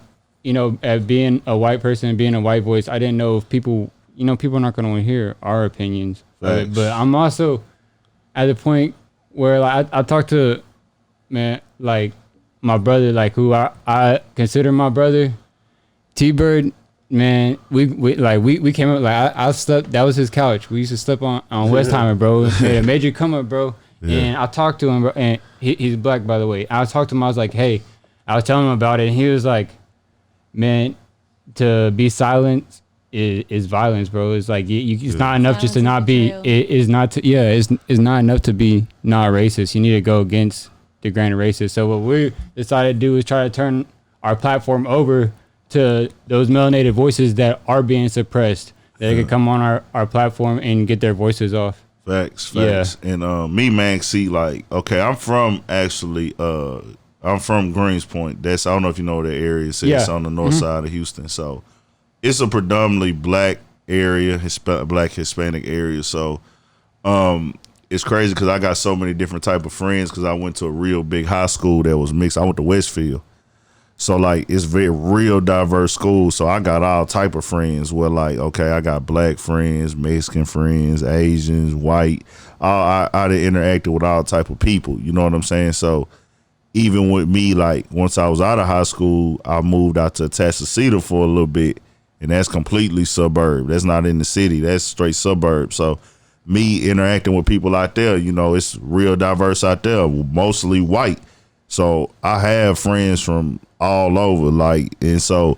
being a white person and being a white voice, I didn't know if people are not gonna want to hear our opinions. But I'm also at the point where like I talk to like my brother, like who I consider my brother, T-Bird, man, we came up, like I slept, that was his couch. We used to sleep on Westheimer, bro. Made a major come up, bro. Yeah. And I talked to him, bro, and he's black, by the way. I talked to him, I was like, hey, I was telling him about it, and he was like, man, to be silent is violence, bro. It's like, it's not enough just to not be, it's not enough to be not racist. You need to go against the grain of racist. So what we decided to do is try to turn our platform over to those melanated voices that are being suppressed, that they could come on our platform and get their voices off. Facts. Yeah. And me, man, see, like, okay, I'm from Greenspoint. I don't know if you know the area. It's on the north side of Houston. So it's a predominantly black area, black Hispanic area. So it's crazy because I got so many different type of friends because I went to a real big high school that was mixed. I went to Westfield. So like it's very real diverse school. So I got all type of friends where like, okay, I got black friends, Mexican friends, Asians, white. I interacted with all type of people. You know what I'm saying? So even with me, like once I was out of high school, I moved out to Atascocita for a little bit, and that's completely suburb. That's not in the city. That's straight suburb. So me interacting with people out there, you know, it's real diverse out there, mostly white. So I have friends from all over, like, and so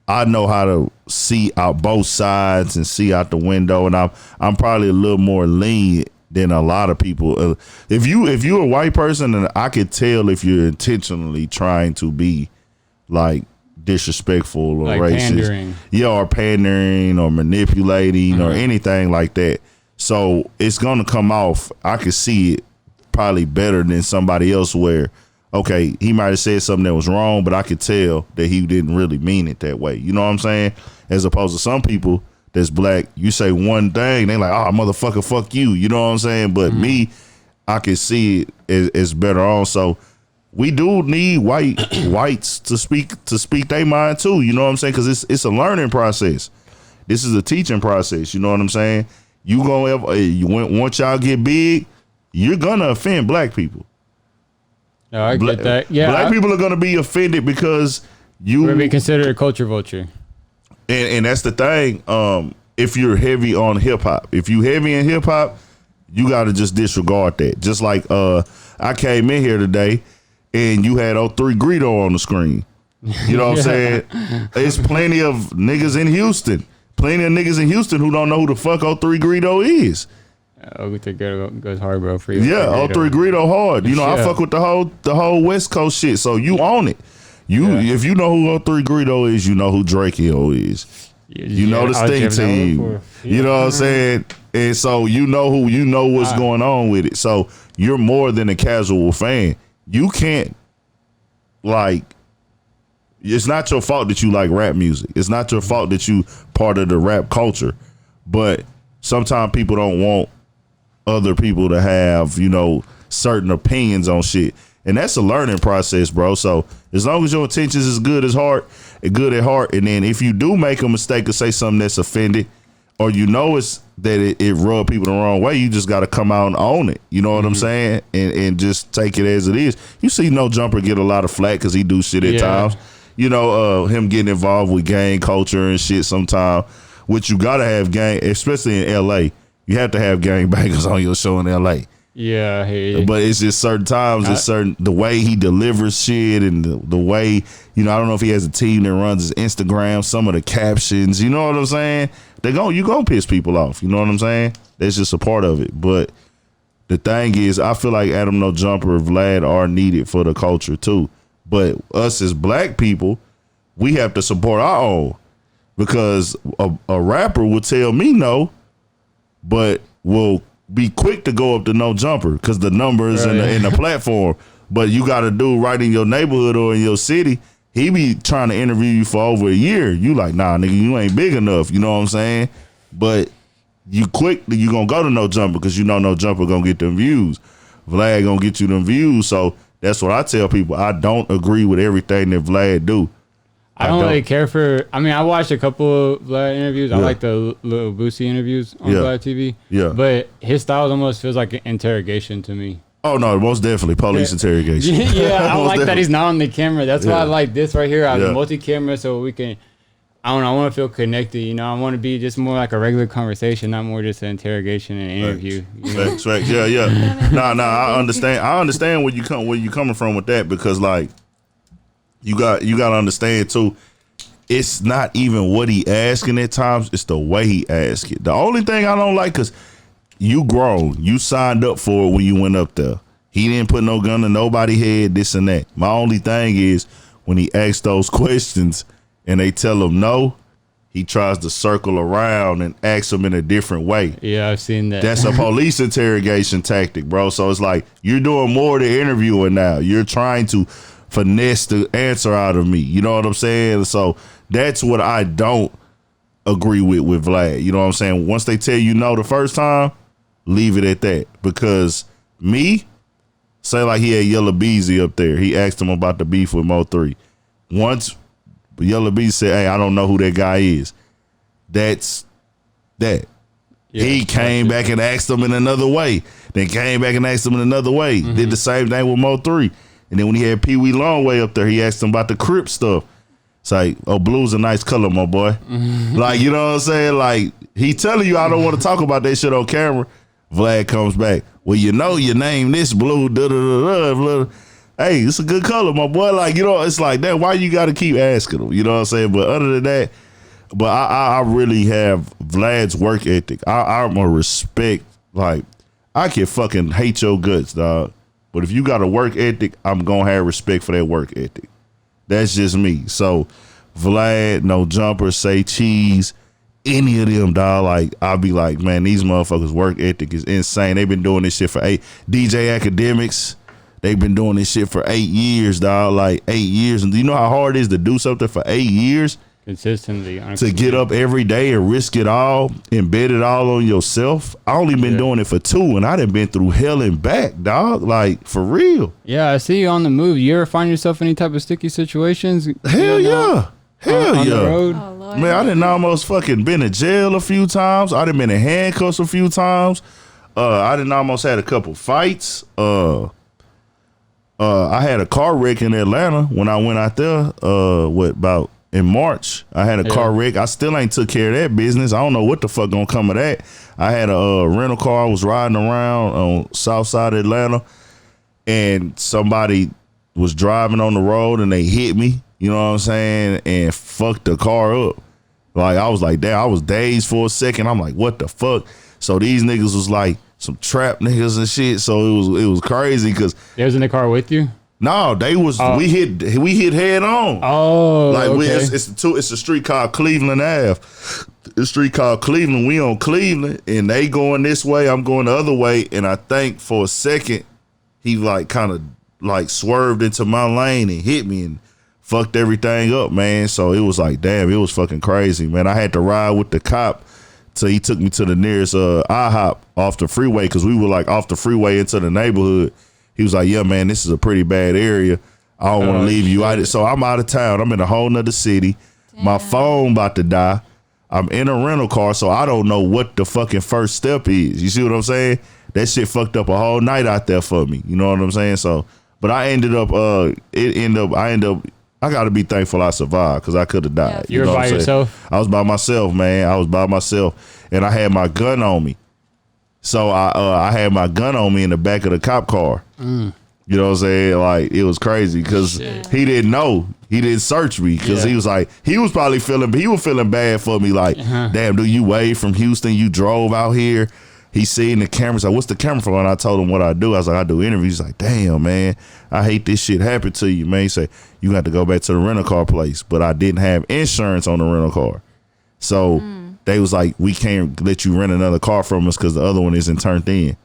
I know how to see out both sides and see out the window, and I'm probably a little more lenient than a lot of people. If you're a white person, and I could tell if you're intentionally trying to be like disrespectful or like racist. pandering. Yeah, or pandering or manipulating or anything like that. So it's gonna come off. I could see it probably better than somebody else where, okay, he might have said something that was wrong, but I could tell that he didn't really mean it that way. You know what I'm saying? As opposed to some people that's black, you say one thing, they like, oh, motherfucker, fuck you. You know what I'm saying? But me, I can see it as better on. So we do need whites to speak their mind too. You know what I'm saying? Because it's a learning process. This is a teaching process. You know what I'm saying? Once y'all get big, you're gonna offend black people. No, I get that. Yeah, black people are gonna be offended because you would be considered a culture vulture. And that's the thing. If you're heavy on hip hop, if you heavy in hip hop, you gotta just disregard that. Just like I came in here today and you had 03 Greedo on the screen. You know what I'm saying? There's plenty of niggas in Houston. Plenty of niggas in Houston who don't know who the fuck 03 Greedo is. We think it goes hard, bro. For you. Yeah, 03 Greedo hard. You know, I fuck with the whole West Coast shit. So you own it. If you know who 03 Greedo is, you know who Drake Hill is. You know the Sting Team. You know what I'm saying? And so you know what's going on with it. So you're more than a casual fan. You can't it's not your fault that you like rap music. It's not your fault that you part of the rap culture. But sometimes people don't want other people to have, certain opinions on shit. And that's a learning process, bro. So as long as your intentions is good at heart, and then if you do make a mistake or say something that's offended, or it's that it rub people the wrong way, you just got to come out and own it. You know what I'm saying? And just take it as it is. You see No Jumper get a lot of flack because he do shit at times. Him getting involved with gang culture and shit sometimes, which you got to have gang, especially in L.A. You have to have gangbangers on your show in L.A. Yeah, I hear you. But it's just certain times, the way he delivers shit and the way, I don't know if he has a team that runs his Instagram, some of the captions, you know what I'm saying? You gonna piss people off, you know what I'm saying? That's just a part of it. But the thing is, I feel like Adam No Jumper, Vlad are needed for the culture too. But us as black people, we have to support our own, because a rapper will tell me no, but will be quick to go up to No Jumper because the numbers in the platform. But you got a dude right in your neighborhood or in your city, he be trying to interview you for over a year. You like, nah, nigga, you ain't big enough. You know what I'm saying? But you gonna go to No Jumper because No Jumper gonna get them views. Vlad gonna get you them views. So that's what I tell people. I don't agree with everything that Vlad do. I don't really care for. I mean, I watched a couple of Vlad interviews. I like the Lil Boosie interviews on VLAD TV. Yeah, but his style almost feels like an interrogation to me. Oh no, most definitely police interrogation. I like that he's not on the camera. That's why I like this right here. I have multi-camera so we can. I don't know. I want to feel connected. I want to be just more like a regular conversation, not more just an interrogation and interview. Facts. Yeah. Nah. I understand where you coming from with that, because you got to understand too. It's not even what he asking at times. It's the way he ask it. The only thing I don't like, because you grown, you signed up for it when you went up there. He didn't put no gun to nobody's head, this and that. My only thing is when he asks those questions and they tell him no, he tries to circle around and ask them in a different way. Yeah, I've seen that. That's a police interrogation tactic, bro. So it's like you're doing more than interviewing now. You're trying to finesse the answer out of me. You know what I'm saying? So that's what I don't agree with Vlad. You know what I'm saying? Once they tell you no the first time, leave it at that. Because say like he had Yella Beezy up there. He asked him about the beef with Mo3. Once Yella Beezy said, hey, I don't know who that guy is. That's that. Yeah, he came back and asked him in another way. Then came back and asked him in another way. Did the same thing with Mo3. And then when he had Pee Wee Longway up there, he asked him about the Crip stuff. It's like, oh, blue's a nice color, my boy. Like, you know what I'm saying? Like, he telling you I don't want to talk about that shit on camera. Vlad comes back. Well, you name this blue. Hey, it's a good color, my boy. Like, it's like that. Why you got to keep asking him? You know what I'm saying? But other than that, but I really have Vlad's work ethic. I'm a respect. Like, I can fucking hate your guts, dog. But if you got a work ethic, I'm going to have respect for that work ethic. That's just me. So Vlad, No Jumper, Say Cheese, any of them, dog. Like, I'll be like, man, these motherfuckers' work ethic is insane. They've been doing this shit for DJ Academics. They've been doing this shit for 8 years, dog. Like 8 years. And do you know how hard it is to do something for 8 years? Consistently. To get up every day and risk it all and bet it all on yourself. I only been doing it for 2, and I done been through hell and back, dog. Like, for real. Yeah, I see you on the move. You ever find yourself in any type of sticky situations? Hell yeah. Hell on yeah. the road? Oh, Lord. Man, I done almost fucking been in jail a few times. I done been in handcuffs a few times. I done almost had a couple fights. I had a car wreck in Atlanta when I went out there. About in March? I had a car wreck. I still ain't took care of that business. I don't know what the fuck gonna come of that. I had a rental car. I was riding around on south side of Atlanta, and somebody was driving on the road and they hit me. You know what I'm saying? And fucked the car up. Like, I was like, damn, I was dazed for a second. I'm like, what the fuck? So these niggas was like some trap niggas and shit. So it was crazy because they was in the car with you. No, they was we hit head on. Oh, like okay. It's a street called Cleveland Ave. The street called Cleveland. We on Cleveland, and they going this way. I'm going the other way, and I think for a second he like kind of like swerved into my lane and hit me and fucked everything up, man. So it was like, damn, it was fucking crazy, man. I had to ride with the cop till he took me to the nearest IHOP off the freeway because we were like off the freeway into the neighborhood. He was like, yeah, man, this is a pretty bad area. I don't want to leave you out. So I'm out of town. I'm in a whole nother city. Damn. My phone about to die. I'm in a rental car, so I don't know what the fucking first step is. You see what I'm saying? That shit fucked up a whole night out there for me. You know what I'm saying? So, but I ended up, I got to be thankful I survived because I could have died. Yeah. You were by yourself? I was by myself, man. I was by myself, and I had my gun on me. So I had my gun on me in the back of the cop car. You know what I'm saying? Like, it was crazy because he didn't know. He didn't search me because he was like, he was feeling bad for me. Like, damn, dude, you way from Houston, you drove out here. He seen the cameras. Like, what's the camera for? And I told him what I do. I was like, I do interviews. He's like, damn, man, I hate this shit happened to you, man. He said, you got to go back to the rental car place. But I didn't have insurance on the rental car. So they was like, we can't let you rent another car from us because the other one isn't turned in.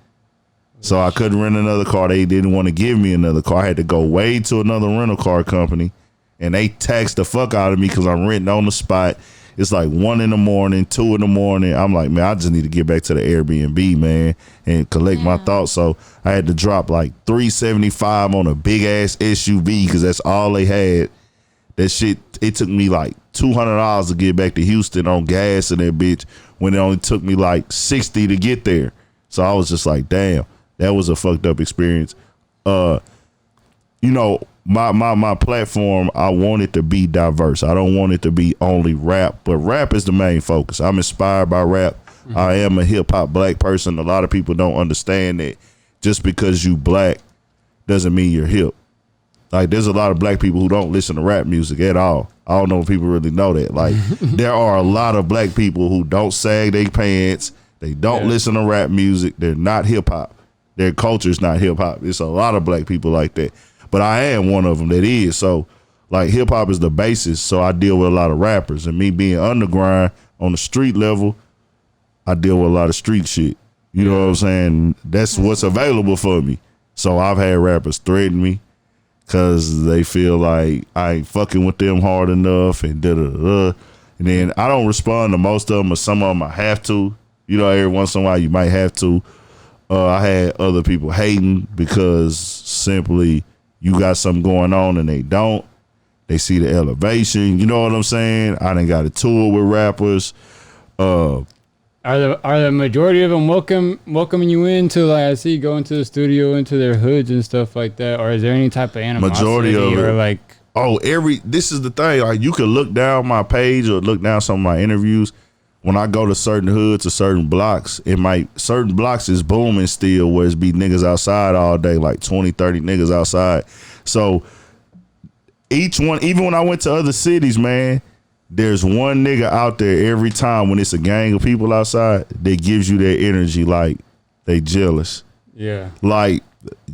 So I couldn't rent another car. They didn't want to give me another car. I had to go way to another rental car company, and they taxed the fuck out of me because I'm renting on the spot. It's like 1 a.m, 2 a.m. I'm like, man, I just need to get back to the Airbnb, man, and collect my thoughts. So I had to drop like $375 on a big ass SUV because that's all they had. That shit, it took me like $200 to get back to Houston on gas and that bitch when it only took me like $60 to get there. So I was just like, damn, that was a fucked up experience. You know, my platform, I want it to be diverse. I don't want it to be only rap, but rap is the main focus. I'm inspired by rap. I am a hip hop black person. A lot of people don't understand that just because you black doesn't mean you're hip. Like, there's a lot of black people who don't listen to rap music at all. I don't know if people really know that. Like, there are a lot of black people who don't sag their pants. They don't listen to rap music. They're not hip hop. Their culture's not hip hop. It's a lot of black people like that. But I am one of them that is. So, like, hip hop is the basis. So I deal with a lot of rappers. And me being underground on the street level, I deal with a lot of street shit. You know what I'm saying? That's what's available for me. So I've had rappers threaten me because they feel like I ain't fucking with them hard enough and da-da-da. And then I don't respond to most of them, or some of them I have to. You know, every once in a while you might have to. I had other people hating because simply you got something going on and they don't. They see the elevation. You know what I'm saying? I done got a tour with rappers. Are the majority of them welcoming you into, like, I see, go into the studio, into their hoods and stuff like that? Or is there any type of animosity? Majority of or it. Like, this is the thing. Like, you can look down my page or look down some of my interviews. When I go to certain hoods or certain blocks, certain blocks is booming still, where it's be niggas outside all day, like 20, 30 niggas outside. So each one, even when I went to other cities, man, there's one nigga out there every time when it's a gang of people outside that gives you that energy like they jealous. Yeah. Like,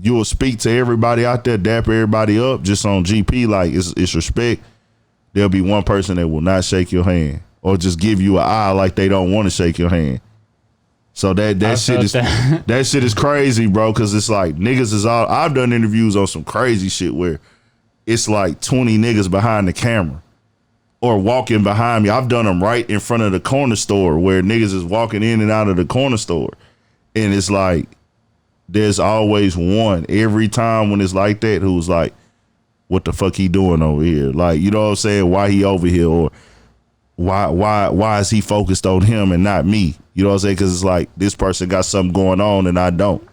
you'll speak to everybody out there, dap everybody up just on GP, like it's respect. there'll be one person that will not shake your hand or just give you an eye like they don't want to shake your hand. So that shit is crazy, bro, because it's like niggas is all. I've done interviews on some crazy shit where it's like 20 niggas behind the camera or walking behind me. I've done them right in front of the corner store where niggas is walking in and out of the corner store. And it's like, there's always one every time when it's like that who's like, what the fuck he doing over here? Like, you know what I'm saying? Why he over here? Or why is he focused on him and not me? You know what I'm saying? Because it's like, this person got something going on and I don't.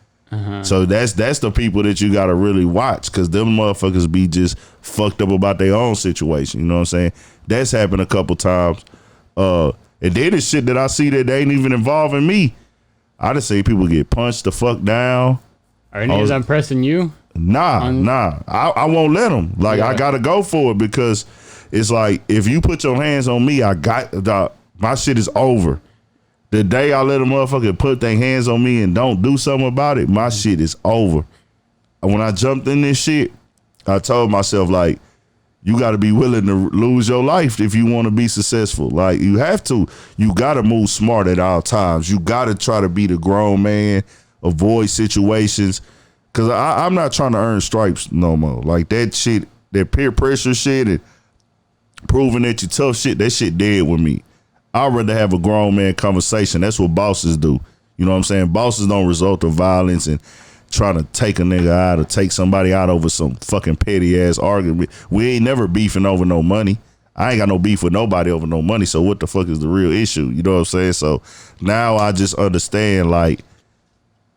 So that's the people that you got to really watch, because them motherfuckers be just fucked up about their own situation. You know what I'm saying? That's happened a couple times. And then the shit that I see that they ain't even involving me. I just see people get punched the fuck down. Are niggas impressing you? Nah. I won't let them. Like, I got to go for it, because it's like, if you put your hands on me, my shit is over. The day I let a motherfucker put their hands on me and don't do something about it, my shit is over. And when I jumped in this shit, I told myself, like, you got to be willing to lose your life if you want to be successful. Like, you have to. You got to move smart at all times. You got to try to be the grown man, avoid situations. Because I'm not trying to earn stripes no more. Like, that shit, that peer pressure shit and proving that you tough shit, that shit dead with me. I'd rather have a grown man conversation. That's what bosses do. You know what I'm saying? Bosses don't resort to violence and trying to take a nigga out or take somebody out over some fucking petty ass argument. We ain't never beefing over no money. I ain't got no beef with nobody over no money. So what the fuck is the real issue? You know what I'm saying? So now I just understand, like,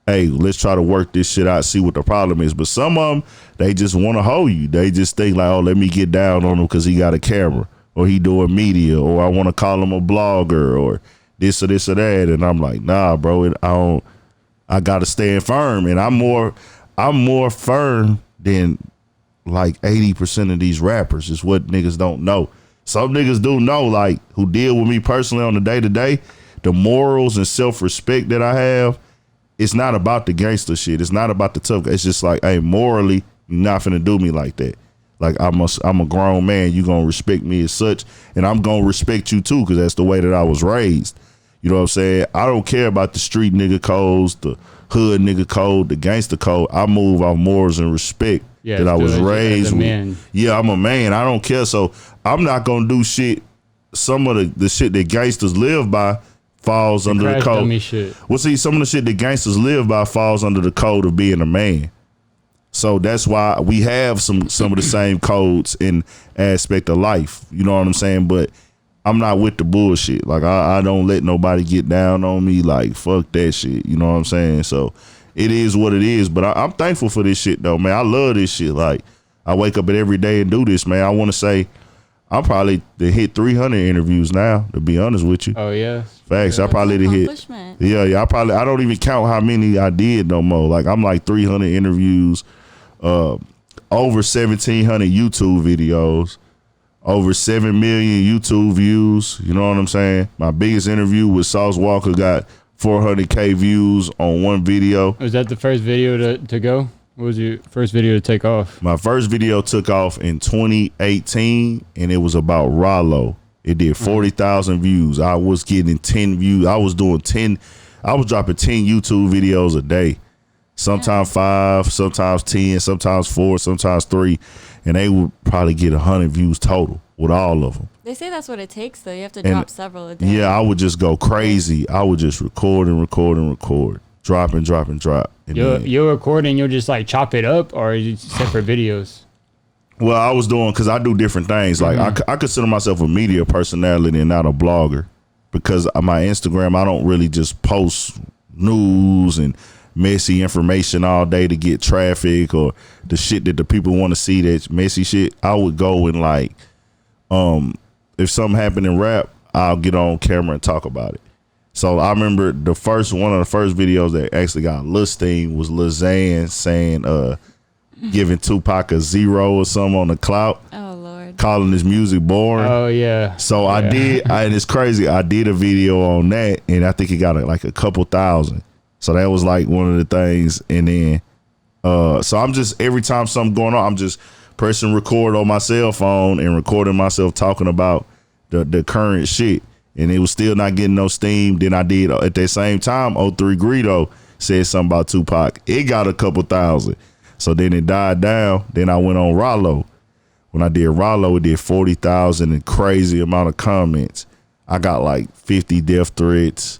hey, let's try to work this shit out, see what the problem is. But some of them, they just want to hold you. They just think like, oh, let me get down on him because he got a camera, or he doing media, or I want to call him a blogger, or this or that. And I'm like, nah, bro, I gotta stand firm. And I'm more firm than like 80% of these rappers, is what niggas don't know. Some niggas do know, like, who deal with me personally on the day-to-day, the morals and self-respect that I have. It's not about the gangster shit. It's not about the tough. It's just like, hey, morally, you're not finna do me like that. Like, I'm a grown man. You gonna respect me as such, and I'm gonna respect you too, because that's the way that I was raised. You know what I'm saying? I don't care about the street nigga codes, the hood nigga code, the gangster code. I move off morals and respect that I was raised with. Yeah, I'm a man. I don't care. So I'm not gonna do shit. Some of the shit that gangsters live by falls under the code. Well, see, some of the shit that gangsters live by falls under the code of being a man. So that's why we have some of the same codes in aspect of life. You know what I'm saying? But I'm not with the bullshit. Like, I don't let nobody get down on me. Like, fuck that shit. You know what I'm saying? So it is what it is. But I'm thankful for this shit, though, man. I love this shit. Like, I wake up every day and do this, man. I want to say I'm probably to hit 300 interviews now, to be honest with you. Oh, yeah. Facts. I probably to hit. Yeah. I don't even count how many I did no more. Like, I'm like 300 interviews, over 1,700 YouTube videos, over 7 million YouTube views. You know what I'm saying? My biggest interview with Sauce Walker got 400K views on one video. Was that the first video to go? What was your first video to take off? My first video took off in 2018, and it was about Ralo. It did 40,000 views. I was getting 10 views. I was dropping 10 YouTube videos a day. Sometimes 5, sometimes 10, sometimes 4, sometimes 3. And they would probably get 100 views total with all of them. They say that's what it takes, though. You have to drop several a day. Yeah, I would just go crazy. I would just record and record and record. Drop and drop and drop. And you're recording, you'll just like chop it up, or you separate videos? Well, I was doing, because I do different things. Like, I consider myself a media personality and not a blogger, because on my Instagram, I don't really just post news and messy information all day to get traffic or the shit that the people want to see, that messy shit. I would go and like, if something happened in rap, I'll get on camera and talk about it. So I remember one of the first videos that actually got listing was Lil Xan saying, giving Tupac a 0 or something on the clout. Oh Lord. Calling his music boring. Oh yeah. So I did, and it's crazy. I did a video on that, and I think it got like a couple thousand. So that was like one of the things. And then, so I'm just, every time something going on, I'm just pressing record on my cell phone and recording myself talking about the current shit. And it was still not getting no steam. Then I did at that same time, 03 Greedo said something about Tupac. It got a couple thousand. So then it died down. Then I went on Ralo. When I did Ralo, it did 40,000 and crazy amount of comments. I got like 50 death threats.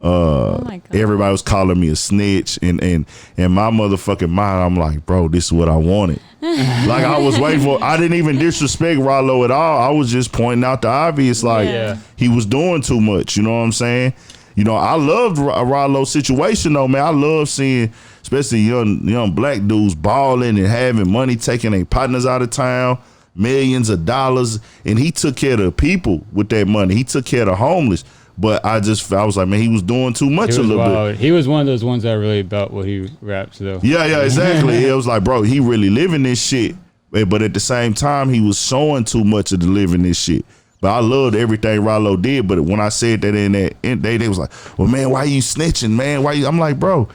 Oh my God. Everybody was calling me a snitch, and in my motherfucking mind, I'm like, bro, this is what I wanted. Like I was waiting for. I didn't even disrespect Ralo at all. I was just pointing out the obvious. Like he was doing too much. You know what I'm saying? You know, I loved Ralo's situation though, man. I love seeing, especially young black dudes balling and having money, taking their partners out of town, millions of dollars, and he took care of the people with that money. He took care of the homeless. But I was like, man, he was doing too much a little bit. He was one of those ones that really about what he raps though. Yeah, exactly. It was like, bro, he really living this shit. But at the same time, he was showing too much of the living this shit. But I loved everything Ralo did. But when I said that they was like, well, man, why you snitching, man? I'm like, bro,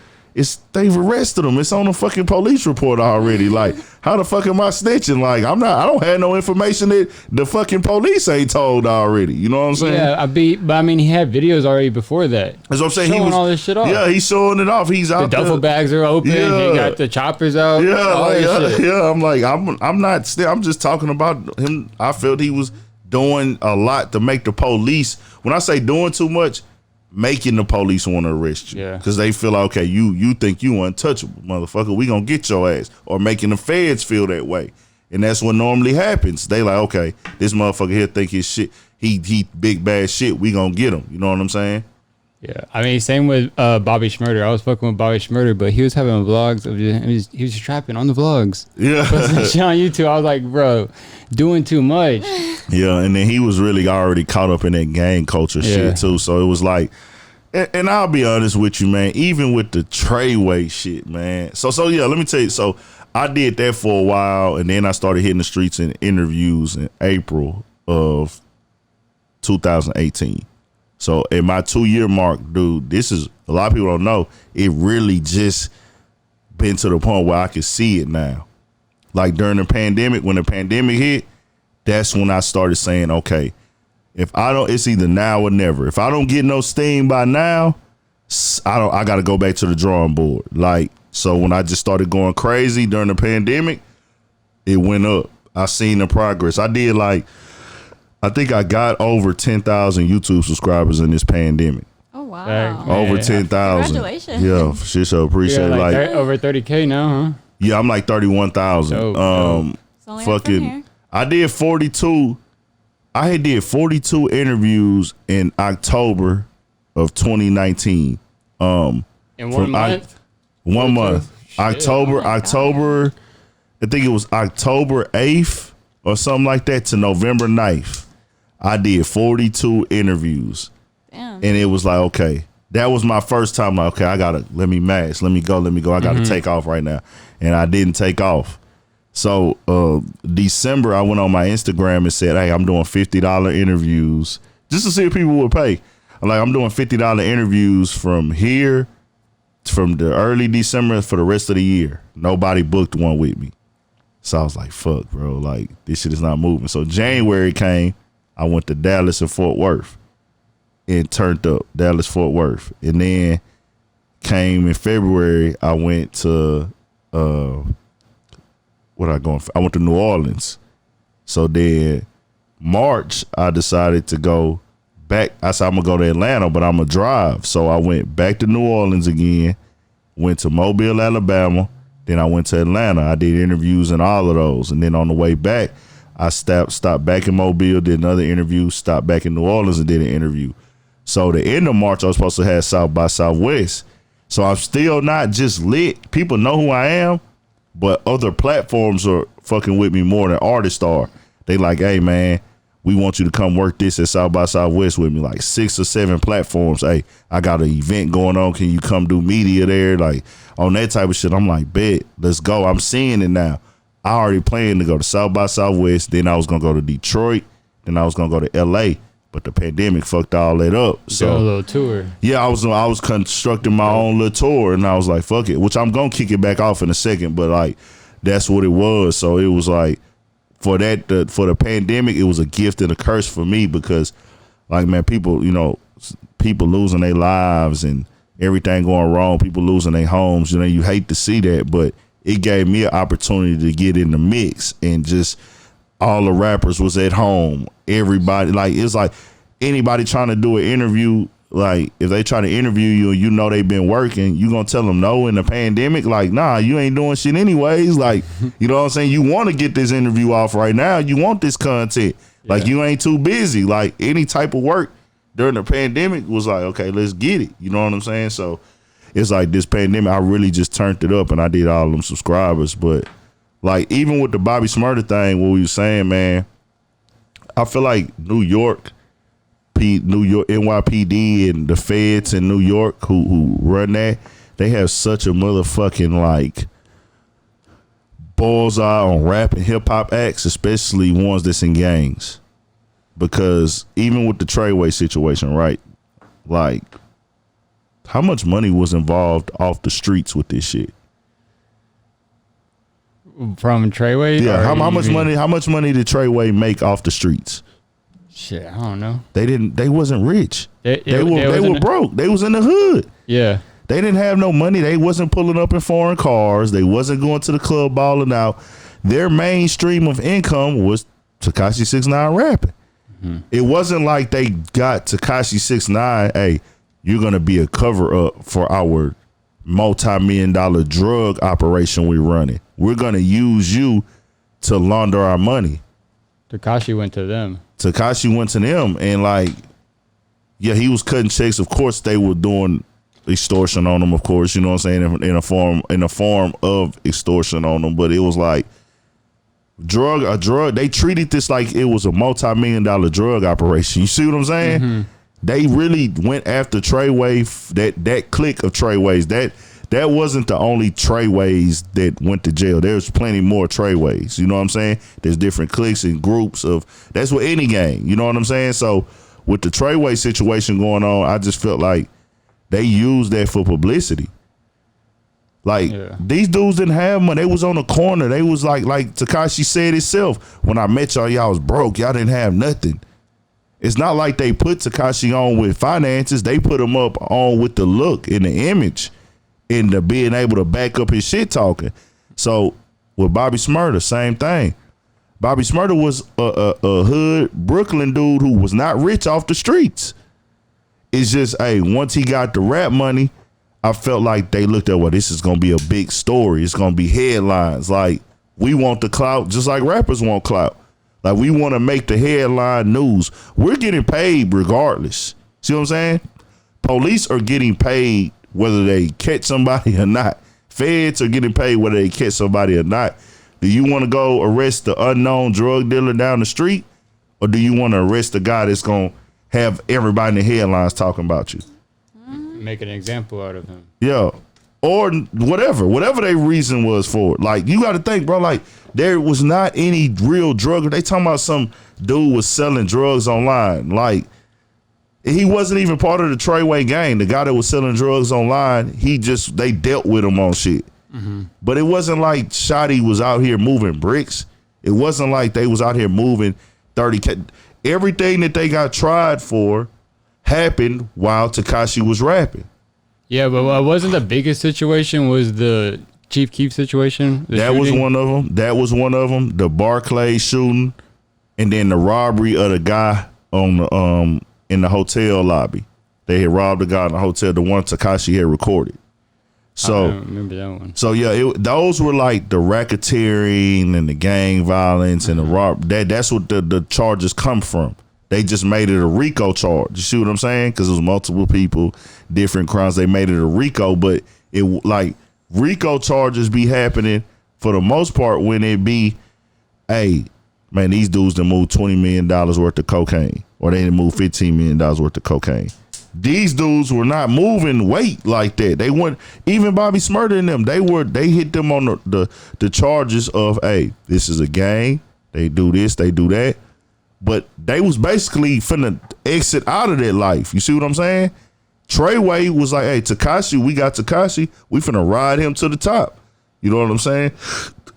they've arrested him. It's on the fucking police report already. Like, how the fuck am I snitching? Like, I don't have no information that the fucking police ain't told already. You know what I'm saying? Yeah, but I mean, he had videos already before that. That's what I'm saying. Showing he was all this shit off. Yeah, he's showing it off. He's out the duffel bags are open. Yeah. He got the choppers out. Yeah, I'm like, I'm just talking about him. I felt he was doing a lot to make the police. When I say doing too much, making the police want to arrest you. Yeah. Because they feel like, okay, you think you untouchable, motherfucker. We gonna get your ass. Or making the feds feel that way. And that's what normally happens. They like, okay, this motherfucker here think his shit, he big bad shit. We gonna get him. You know what I'm saying? Yeah. I mean, same with Bobby Schmurda. I was fucking with Bobby Schmurda, but he was having vlogs of he was trapping on the vlogs. Yeah. Shit on YouTube. I was like, bro, doing too much. Yeah, and then he was really already caught up in that gang culture shit too. So it was like, and I'll be honest with you, man, even with the Treyway shit, man. So yeah, let me tell you. So I did that for a while, and then I started hitting the streets in interviews in April of 2018. So at my 2-year mark, dude, this is, a lot of people don't know, it really just been to the point where I can see it now. Like during the pandemic, when the pandemic hit, that's when I started saying, okay, if I don't, it's either now or never. If I don't get no steam by now, I got to go back to the drawing board. Like, so when I just started going crazy during the pandemic, it went up. I seen the progress. I did like, I think I got over 10,000 YouTube subscribers in this pandemic. Oh, wow. Over 10,000. Congratulations. Yeah, shit, so appreciate like over 30K now, huh? Yeah, I'm like 31,000. Fucking, I did 42. I had did 42 interviews in October of 2019. In 1 month? 1 month. October, I think it was October 8th or something like that to November 9th. I did 42 interviews. Damn. And it was like, okay, that was my first time. Like, okay, let me match. Let me go. I got to take off right now. And I didn't take off. So December, I went on my Instagram and said, hey, I'm doing $50 interviews just to see if people would pay. I'm doing $50 interviews from here, from the early December for the rest of the year. Nobody booked one with me. So I was like, fuck, bro. Like, this shit is not moving. So January came. I went to Dallas and Fort Worth and turned up Dallas, Fort Worth. And then came in February, I went to, I went to New Orleans. So then March, I decided to go back. I said, I'm going to go to Atlanta, but I'm going to drive. So I went back to New Orleans again, went to Mobile, Alabama. Then I went to Atlanta. I did interviews in all of those. And then on the way back, I stopped back in Mobile, did another interview, stopped back in New Orleans and did an interview. So the end of March, I was supposed to have South by Southwest. So I'm still not just lit. People know who I am, but other platforms are fucking with me more than artists are. They like, hey, man, we want you to come work this at South by Southwest with me. Like 6 or 7 platforms. Hey, I got an event going on. Can you come do media there? Like on that type of shit. I'm like, bet, let's go. I'm seeing it now. I already planned to go to South by Southwest. Then I was going to go to Detroit. Then I was going to go to LA. But the pandemic fucked all that up. So a little tour. Yeah, I was constructing my own little tour, and I was like, fuck it, which I'm gonna kick it back off in a second. But like that's what it was. So it was like for the pandemic, it was a gift and a curse for me because, like, man, people, you know, people losing their lives and everything going wrong, people losing their homes. You know, you hate to see that, but it gave me an opportunity to get in the mix, and just all the rappers was at home. Everybody, like, it's like anybody trying to do an interview. Like, if they try to interview you and you know they've been working, you gonna tell them no in the pandemic? Like, nah, you ain't doing shit anyways. Like, you know what I'm saying? You want to get this interview off right now. You want this content. Yeah. Like, you ain't too busy. Like, any type of work during the pandemic was like, okay, let's get it. You know what I'm saying? So it's like this pandemic, I really just turned it up and I did all of them subscribers. But like, even with the Bobby Schmurda thing, what we was saying, man, I feel like New York, NYPD and the feds in New York who run that, they have such a motherfucking like bullseye on rap and hip hop acts, especially ones that's in gangs. Because even with the Treyway situation, right? Like, how much money was involved off the streets with this shit? From Treyway? Yeah, how much money? How much money did Treyway make off the streets? Shit, I don't know. They wasn't rich. They were broke. They was in the hood. Yeah. They didn't have no money. They wasn't pulling up in foreign cars. They wasn't going to the club balling out. Their main stream of income was Tekashi69 rapping. Mm-hmm. It wasn't like they got Tekashi69, hey, you're gonna be a cover up for our multi-million-dollar drug operation we're running. We're gonna use you to launder our money. Tekashi went to them. Tekashi went to them, and like, yeah, he was cutting checks. Of course, they were doing extortion on him. Of course, you know what I'm saying, in a form of extortion on them. But it was like a drug. They treated this like it was a multi-million-dollar drug operation. You see what I'm saying? Mm-hmm. They really went after Treyway. That clique of Treyways. That wasn't the only Treyways that went to jail. There's plenty more Treyways. You know what I'm saying? There's different cliques and groups of. That's with any gang. You know what I'm saying? So with the Treyway situation going on, I just felt like they used that for publicity. Like, these dudes didn't have money. They was on the corner. They was like Tekashi said himself, when I met y'all was broke. Y'all didn't have nothing. It's not like they put Tekashi on with finances. They put him up on with the look and the image and the being able to back up his shit talking. So with Bobby Schmurda, same thing. Bobby Schmurda was a hood Brooklyn dude who was not rich off the streets. It's just, hey, once he got the rap money, I felt like they looked at, well, this is going to be a big story. It's going to be headlines. Like, we want the clout just like rappers want clout. Like, we want to make the headline news. We're getting paid regardless. See what I'm saying? Police are getting paid whether they catch somebody or not. Feds are getting paid whether they catch somebody or not. Do you want to go arrest the unknown drug dealer down the street? Or do you want to arrest the guy that's going to have everybody in the headlines talking about you? Make an example out of him. Yeah. Or whatever their reason was for it. Like, you got to think, bro, like, there was not any real drug. They talking about some dude was selling drugs online. Like, he wasn't even part of the Treyway gang. The guy that was selling drugs online, they dealt with him on shit. Mm-hmm. But it wasn't like Shotty was out here moving bricks. It wasn't like they was out here moving 30K. Everything that they got tried for happened while Tekashi was rapping. Yeah, but wasn't the biggest situation was the Chief Keef situation? That was one of them. The Barclay shooting, and then the robbery of the guy on the in the hotel lobby. They had robbed the guy in the hotel, the one Tekashi had recorded. So I don't remember that one. So yeah, those were like the racketeering and the gang violence and the rob. That's what the charges come from. They just made it a RICO charge. You see what I'm saying? Because it was multiple people, different crimes. They made it a RICO, but it like RICO charges be happening for the most part when it be, hey, man, these dudes done moved $20 million worth of cocaine, or they didn't move $15 million worth of cocaine. These dudes were not moving weight like that. They weren't, even Bobby Schmurda and them, they hit them on the charges of, hey, this is a gang. They do this, they do that. But they was basically finna exit out of that life. You see what I'm saying? Treyway was like, hey, Tekashi, we got Tekashi. We finna ride him to the top. You know what I'm saying?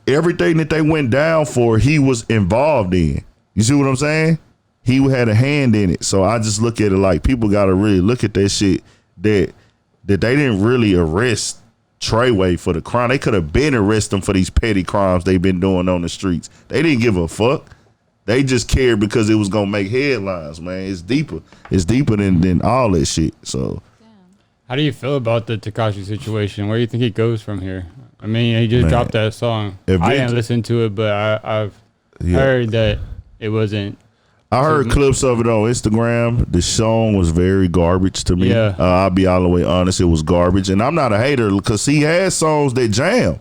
everything that they went down for, he was involved in. You see what I'm saying? He had a hand in it. So I just look at it like people got to really look at that shit that they didn't really arrest Treyway for the crime. They could have been arresting him for these petty crimes they've been doing on the streets. They didn't give a fuck. They just cared because it was gonna make headlines, man. It's deeper. It's deeper than all that shit. So, how do you feel about the Tekashi situation? Where do you think he goes from here? I mean, he just dropped that song. I didn't listen to it, but I've heard that it wasn't. I heard clips of it on Instagram. The song was very garbage to me. Yeah. I'll be all the way honest. It was garbage. And I'm not a hater because he has songs that jam.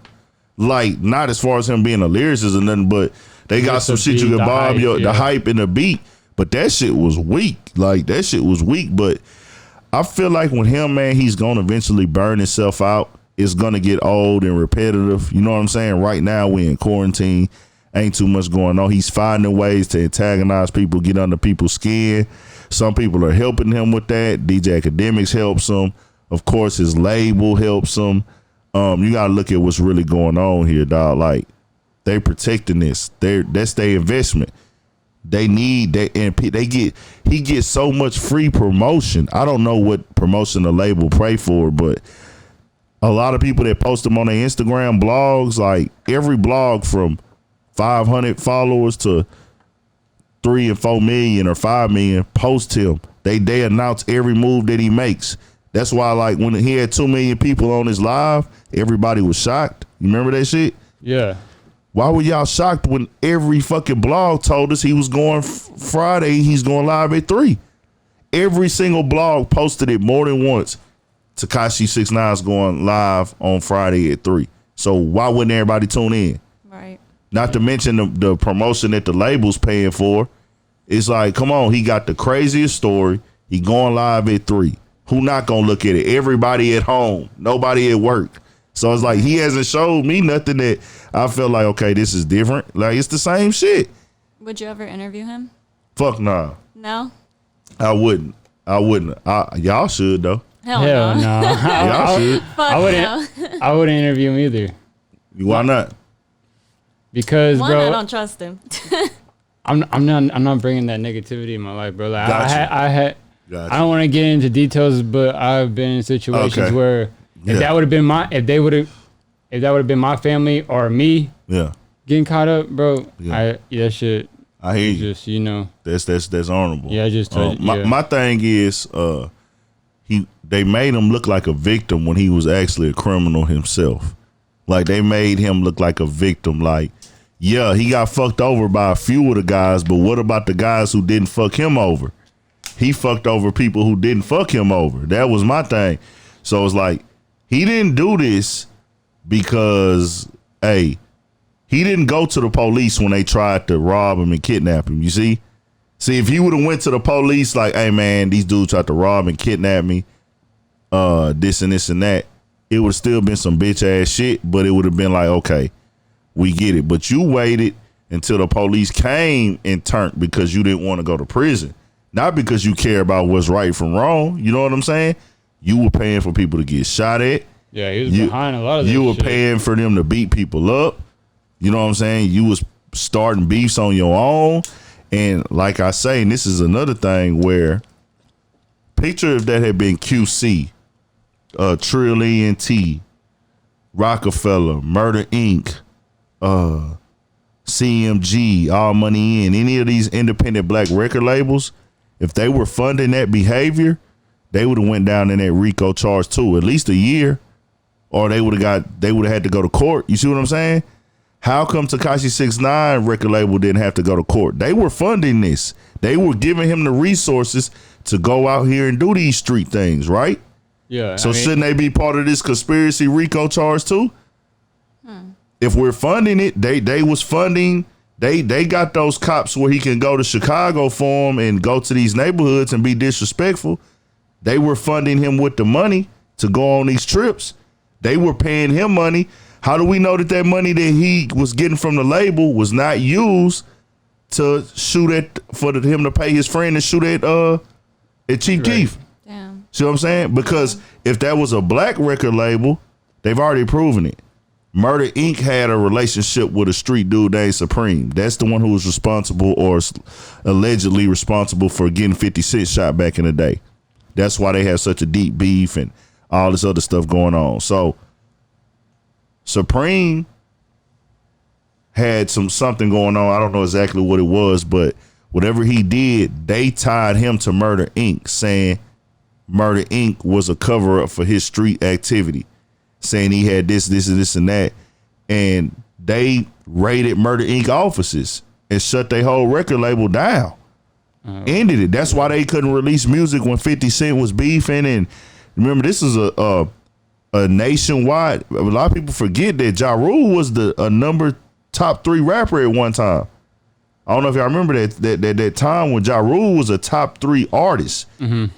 Like, not as far as him being a lyricist or nothing, but they got some shit you can bob the hype and the beat. But that shit was weak. Like, that shit was weak. But I feel like with him, man, he's going to eventually burn himself out. It's going to get old and repetitive. You know what I'm saying? Right now, we in quarantine. Ain't too much going on. He's finding ways to antagonize people, get under people's skin. Some people are helping him with that. DJ Academics helps him. Of course, his label helps him. You got to look at what's really going on here, dog. Like, they protecting this. That's their investment. They need that, and he gets so much free promotion. I don't know what promotion the label pray for, but a lot of people that post him on their Instagram blogs, like every blog from 500 followers to 3 and 4 million or 5 million post him. They announce every move that he makes. That's why, like, when he had 2 million people on his live, everybody was shocked. You remember that shit? Yeah. Why were y'all shocked when every fucking blog told us he was going Friday, he's going live at 3? Every single blog posted it more than once. Tekashi69 is going live on Friday at 3. So why wouldn't everybody tune in? Right. Not to mention the promotion that the label's paying for. It's like, come on, he got the craziest story. He going live at 3. Who not gonna look at it? Everybody at home, nobody at work. So it's like he hasn't showed me nothing that I felt like, okay, this is different. Like, it's the same shit. Would you ever interview him? Fuck nah. No? I wouldn't. Y'all should though. Hell no. Y'all should. Fuck I wouldn't interview him either. Why not? Because, One, bro, I don't trust him. I'm not bringing that negativity in my life, bro. Like, Gotcha. I don't want to get into details, but I've been in situations where if that would have been if that would have been my family or me, getting caught up, bro. Yeah. That shit. I hear you. Just, you know, that's honorable. Yeah, just my thing is, they made him look like a victim when he was actually a criminal himself. Like, they made him look like a victim. Like, yeah, he got fucked over by a few of the guys, but what about the guys who didn't fuck him over? He fucked over people who didn't fuck him over. That was my thing. So it's like, he didn't do this because, hey, he didn't go to the police when they tried to rob him and kidnap him, you see? See, if he would have went to the police like, hey, man, these dudes tried to rob and kidnap me, this and this and that, it would have still been some bitch ass shit, but it would have been like, okay, we get it. But you waited until the police came and turned because you didn't want to go to prison. Not because you care about what's right from wrong. You know what I'm saying? You were paying for people to get shot at. Yeah, he was behind a lot of that You were shit. paying for them to beat people up. You know what I'm saying? You was starting beefs on your own. And like I say, and this is another thing where, picture if that had been QC, Trillion T, Rockefeller, Murder Inc., CMG, All Money In, any of these independent black record labels, if they were funding that behavior, they would have went down in that RICO charge too, at least a year, or they would have had to go to court. You see what I'm saying? How come Tekashi69 record label didn't have to go to court? They were funding this. They were giving him the resources to go out here and do these street things, right? Yeah. So shouldn't they be part of this conspiracy RICO charge too? If we're funding it, they was funding. They got those cops where he can go to Chicago for him and go to these neighborhoods and be disrespectful. They were funding him with the money to go on these trips. They were paying him money. How do we know that money that he was getting from the label was not used to shoot at him to pay his friend to shoot at Chief Keef? Damn. See what I'm saying? Because if that was a black record label, they've already proven it. Murder Inc. had a relationship with a street dude named Supreme. That's the one who was responsible or allegedly responsible for getting 50 Cent shot back in the day. That's why they have such a deep beef and all this other stuff going on. So Supreme had something going on. I don't know exactly what it was, but whatever he did, they tied him to Murder Inc., saying Murder Inc. was a cover-up for his street activity, saying he had this, and that. And they raided Murder Inc. offices and shut their whole record label down. Ended it. That's why they couldn't release music when 50 Cent was beefing. And remember, this is a nationwide. A lot of people forget that Ja Rule was a top 3 rapper at one time. I don't know if y'all remember that time when Ja Rule was a top 3 artist.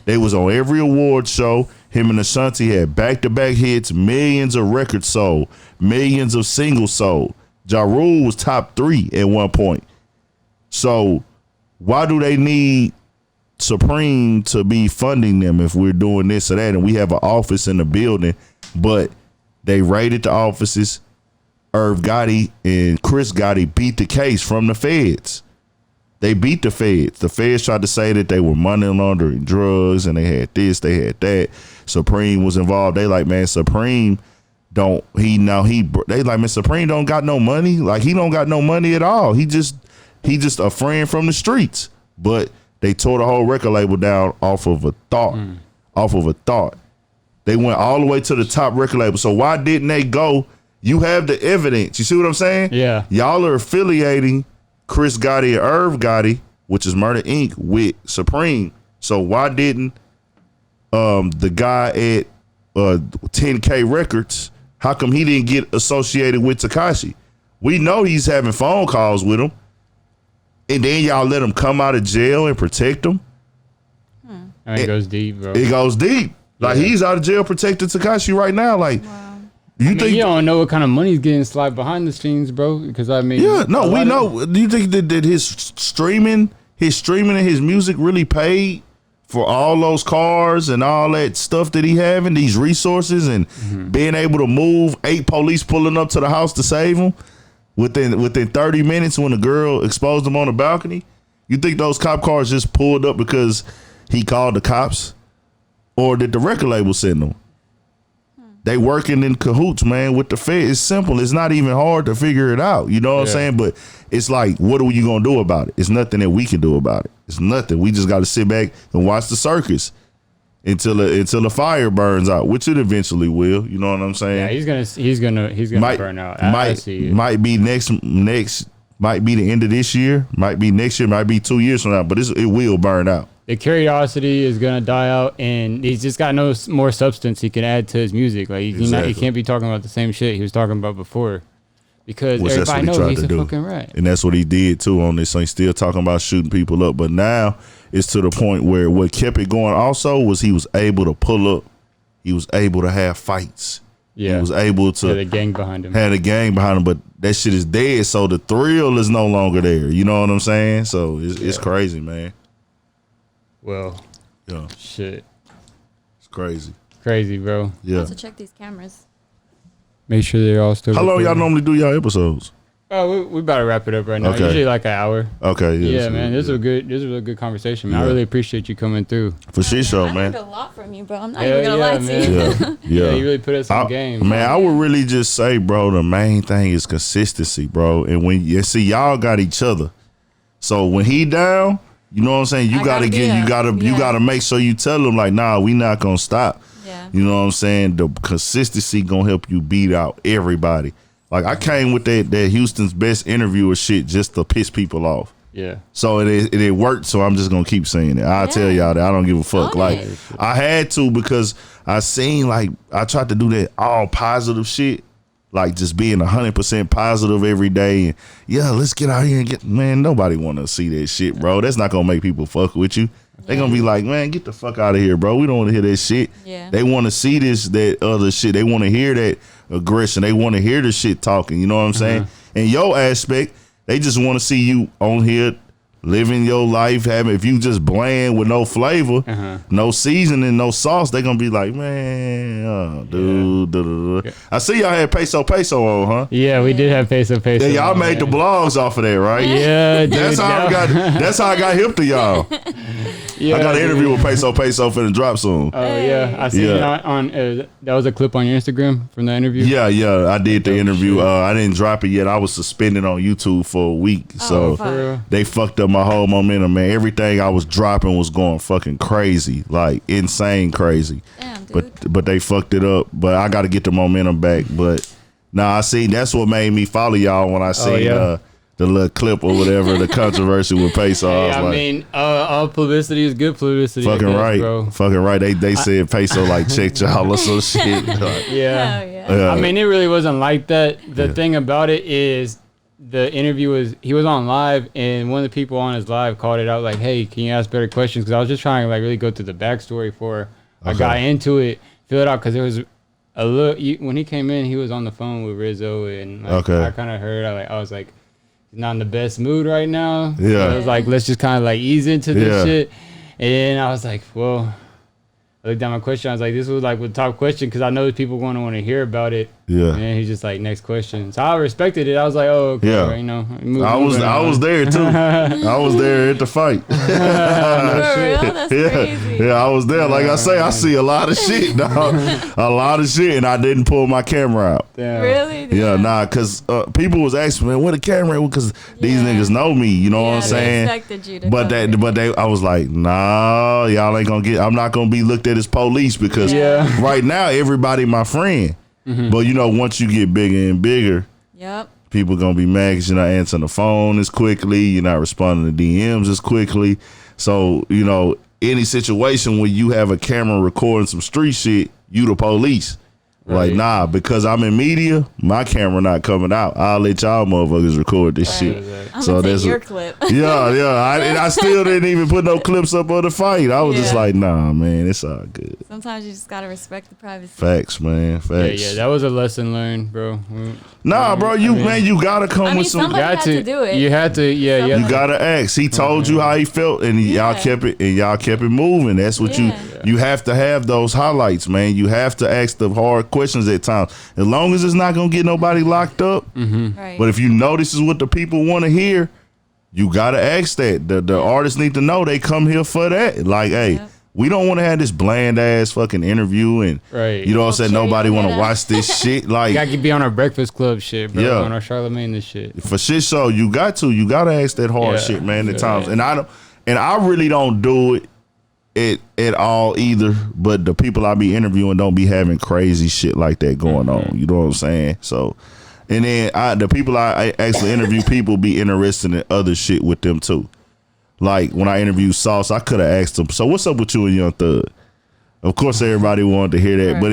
They was on every award show. Him and Ashanti had back-to-back hits, millions of records sold, millions of singles sold. Ja Rule was top 3 at one point. So why do they need Supreme to be funding them if we're doing this or that and we have an office in the building, but they raided the offices? Irv Gotti and Chris Gotti beat the case from the feds. They beat the feds. The feds tried to say that they were money laundering drugs and they had this, they had that. Supreme was involved. They like, man, Supreme they like, man, Supreme don't got no money. Like, he don't got no money at all. He just a friend from the streets. But they tore the whole record label down off of a thought. They went all the way to the top record label. So why didn't they go? You have the evidence. You see what I'm saying? Yeah. Y'all are affiliating Chris Gotti and Irv Gotti, which is Murder Inc., with Supreme. So why didn't the guy at 10K Records, how come he didn't get associated with Tekashi? We know he's having phone calls with him. And then y'all let him come out of jail and protect him. I mean, it goes deep, bro. It goes deep. Like, he's out of jail protecting Tekashi right now. Like, You don't know what kind of money's getting slid behind the scenes, bro? Because we know. Do you think that his streaming and his music really paid for all those cars and all that stuff that he having, these resources, and being able to move 8 police pulling up to the house to save him within 30 minutes when the girl exposed him on the balcony? You think those cop cars just pulled up because he called the cops, or did the record label send them? They working in cahoots, man, with the Fed. It's simple. It's not even hard to figure it out. You know what I'm saying? But it's like, what are you going to do about it? It's nothing that we can do about it. It's nothing. We just got to sit back and watch the circus until the fire burns out, which it eventually will. You know what I'm saying? Yeah, he's gonna burn out. I see it. Might be next, might be the end of this year, might be next year, might be 2 years from now, but it will burn out. The curiosity is gonna die out, and he's just got no more substance he can add to his music. Like he can't be talking about the same shit he was talking about before, because everybody knows he's a fucking rat. And that's what he did too on this. So he's still talking about shooting people up, but now it's to the point where what kept it going also was he was able to pull up. He was able to have fights. Yeah, he was able to had a gang behind him. But that shit is dead. So the thrill is no longer there. You know what I'm saying? So it's crazy, man. Well, shit. It's crazy. Crazy, bro. Yeah. Also check these cameras. Make sure they're all still. How long y'all normally do y'all episodes? Oh, we about to wrap it up right now. Okay. Usually like an hour. Okay. Yeah, man. This is a really good conversation, man. I really appreciate you coming through. For shit show, man. I learned a lot from you, bro. I'm not even gonna lie to you. Yeah, you really put us in game. Man, I would really just say, bro, the main thing is consistency, bro. And when you see y'all got each other, so when he down, you know what I'm saying? You gotta make sure you tell him like, nah, we not gonna stop. Yeah. You know what I'm saying? The consistency gonna help you beat out everybody. Like I came with that Houston's Best Interviewer shit just to piss people off. Yeah. So it worked. So I'm just gonna keep saying it. I'll tell y'all that I don't give a fuck. Like I had to, because I seen, like, I tried to do that all positive shit. Like just being 100% positive every day, and let's get out here and get, man, nobody want to see that shit, bro. That's not gonna make people fuck with you. They gonna be like, man, get the fuck out of here, bro. We don't want to hear that shit. Yeah. They want to see that other shit. They want to hear that aggression. They want to hear the shit talking. You know what I'm saying? And your aspect, they just want to see you on here living your life, if you just bland with no flavor, no seasoning, no sauce, they gonna be like, man, dude. Yeah. I see y'all had Peso Peso on, huh? Yeah, we did have Peso Peso. Yeah, y'all made the blogs off of that, right? Yeah, dude. That's how I got hip to y'all. Yeah, I got an interview with Peso Peso finna drop soon. Oh yeah, I see it on that was a clip on your Instagram from the interview. Yeah, I did the interview. I didn't drop it yet. I was suspended on YouTube for a week, so they fucked up my whole momentum, man. Everything I was dropping was going fucking crazy, like insane crazy. Damn, dude. But they fucked it up. But I got to get the momentum back. But I see that's what made me follow y'all when I seen the little clip or whatever, the controversy with Peso. Hey, I mean, all publicity is good publicity. Fucking right, bro. Fucking right. They said Peso like checked y'all or some shit. Like, I mean, it really wasn't like that. The thing about it is, the interview he was on live, and one of the people on his live called it out like, hey, can you ask better questions? Because I was just trying to like really go through the backstory before I got into it, fill it out, because there was a little, when he came in, he was on the phone with Rizzo, and like, I kind of heard, I was like, he's not in the best mood right now. Yeah. So I was like, let's just kind of like ease into this shit. And I was like, well, I looked down my question. I was like, this was like the top question, because I know people going to want to hear about it. Yeah. And he's just like, next question. So I respected it. I was like, oh, okay. Yeah. You know, I was there too. I was there at the fight. For real? That's crazy. Yeah, I was there. Like I say, I see a lot of shit, dog. A lot of shit, and I didn't pull my camera out. Damn. Really? Yeah, nah, because people was asking me, where the camera? Because these niggas know me, you know what I'm saying? They expected you to but I was like, nah, y'all ain't gonna I'm not gonna be looked at as police, because right now everybody my friend. But you know, once you get bigger and bigger, people gonna be mad because you're not answering the phone as quickly, you're not responding to DMs as quickly. So, you know, any situation where you have a camera recording some street shit, you the police. Right. Like, nah, because I'm in media, my camera not coming out. I'll let y'all motherfuckers record this shit. I'm so that's your clip. I still didn't even put no clips up of the fight. I was just like, nah, man, it's all good. Sometimes you just gotta respect the privacy. Facts, man. Facts. Yeah, that was a lesson learned, bro. Nah, bro, you gotta come with some. You had to do it. You had to, you gotta ask. He told you how he felt, and y'all kept it moving. That's what you have to have those highlights, man. You have to ask the hard questions at times. As long as it's not gonna get nobody locked up. Right. But if you know this is what the people want to hear, you gotta ask that. The artists need to know they come here for that. Like, hey, we don't want to have this bland ass fucking interview, and you know what I'm saying, nobody want to watch this shit. Like, you gotta be on our Breakfast Club shit, bro. On our Charlamagne this shit. For shit show, you gotta ask that hard shit, man, at times. And I really don't do it at all either, but the people I be interviewing don't be having crazy shit like that going on. You know what I'm saying? So, and then the people I actually interview, people be interested in other shit with them too. Like when I interviewed Sauce, I could have asked him, so what's up with you and Young Thug? Of course everybody wanted to hear that, but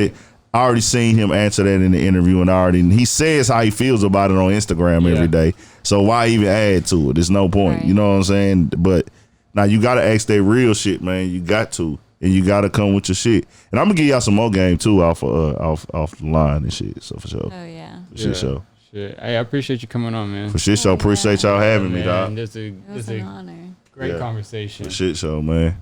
I already seen him answer that in the interview, and he says how he feels about it on Instagram every day. So why even add to it? There's no point. You know what I'm saying? But now you gotta ask that real shit, man. You got to, and you gotta come with your shit. And I'm gonna give y'all some more game too off the line and shit. So for sure. Oh yeah. For shit show. Shit. Hey, I appreciate you coming on, man. For shit show, appreciate y'all having me, dog. It was an honor. Great conversation. For shit show, man.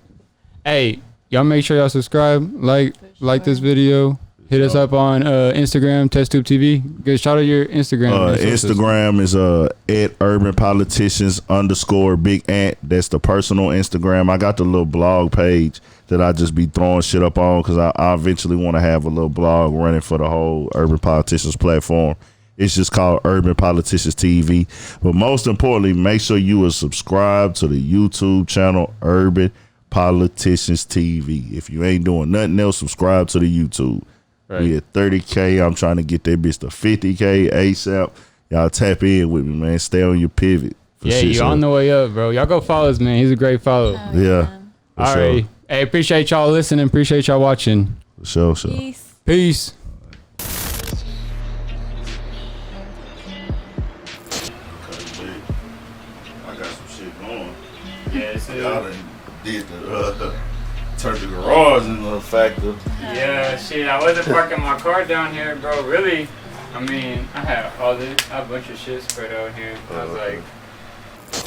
Hey, y'all make sure y'all subscribe, like this video. Hit us up on Instagram, TestTube TV. Good, shout out your Instagram. Instagram is at urbanpoliticians_Big Ant. That's the personal Instagram. I got the little blog page that I just be throwing shit up on, because I eventually want to have a little blog running for the whole Urban Politicians platform. It's just called Urban Politicians TV. But most importantly, make sure you are subscribed to the YouTube channel Urban Politicians TV. If you ain't doing nothing else, subscribe to the YouTube. We at 30K. I'm trying to get that bitch to 50K ASAP. Y'all tap in with me, man. Stay on your pivot. You on the way up, bro. Y'all go follow us, man. He's a great follow. All right. Hey, appreciate y'all listening. Appreciate y'all watching. For sure. Peace. I got some shit going. Y'all did turned the garage into a factor. Yeah, shit. I wasn't parking my car down here, bro. Really, I mean, I had a bunch of shit spread out here. I was like,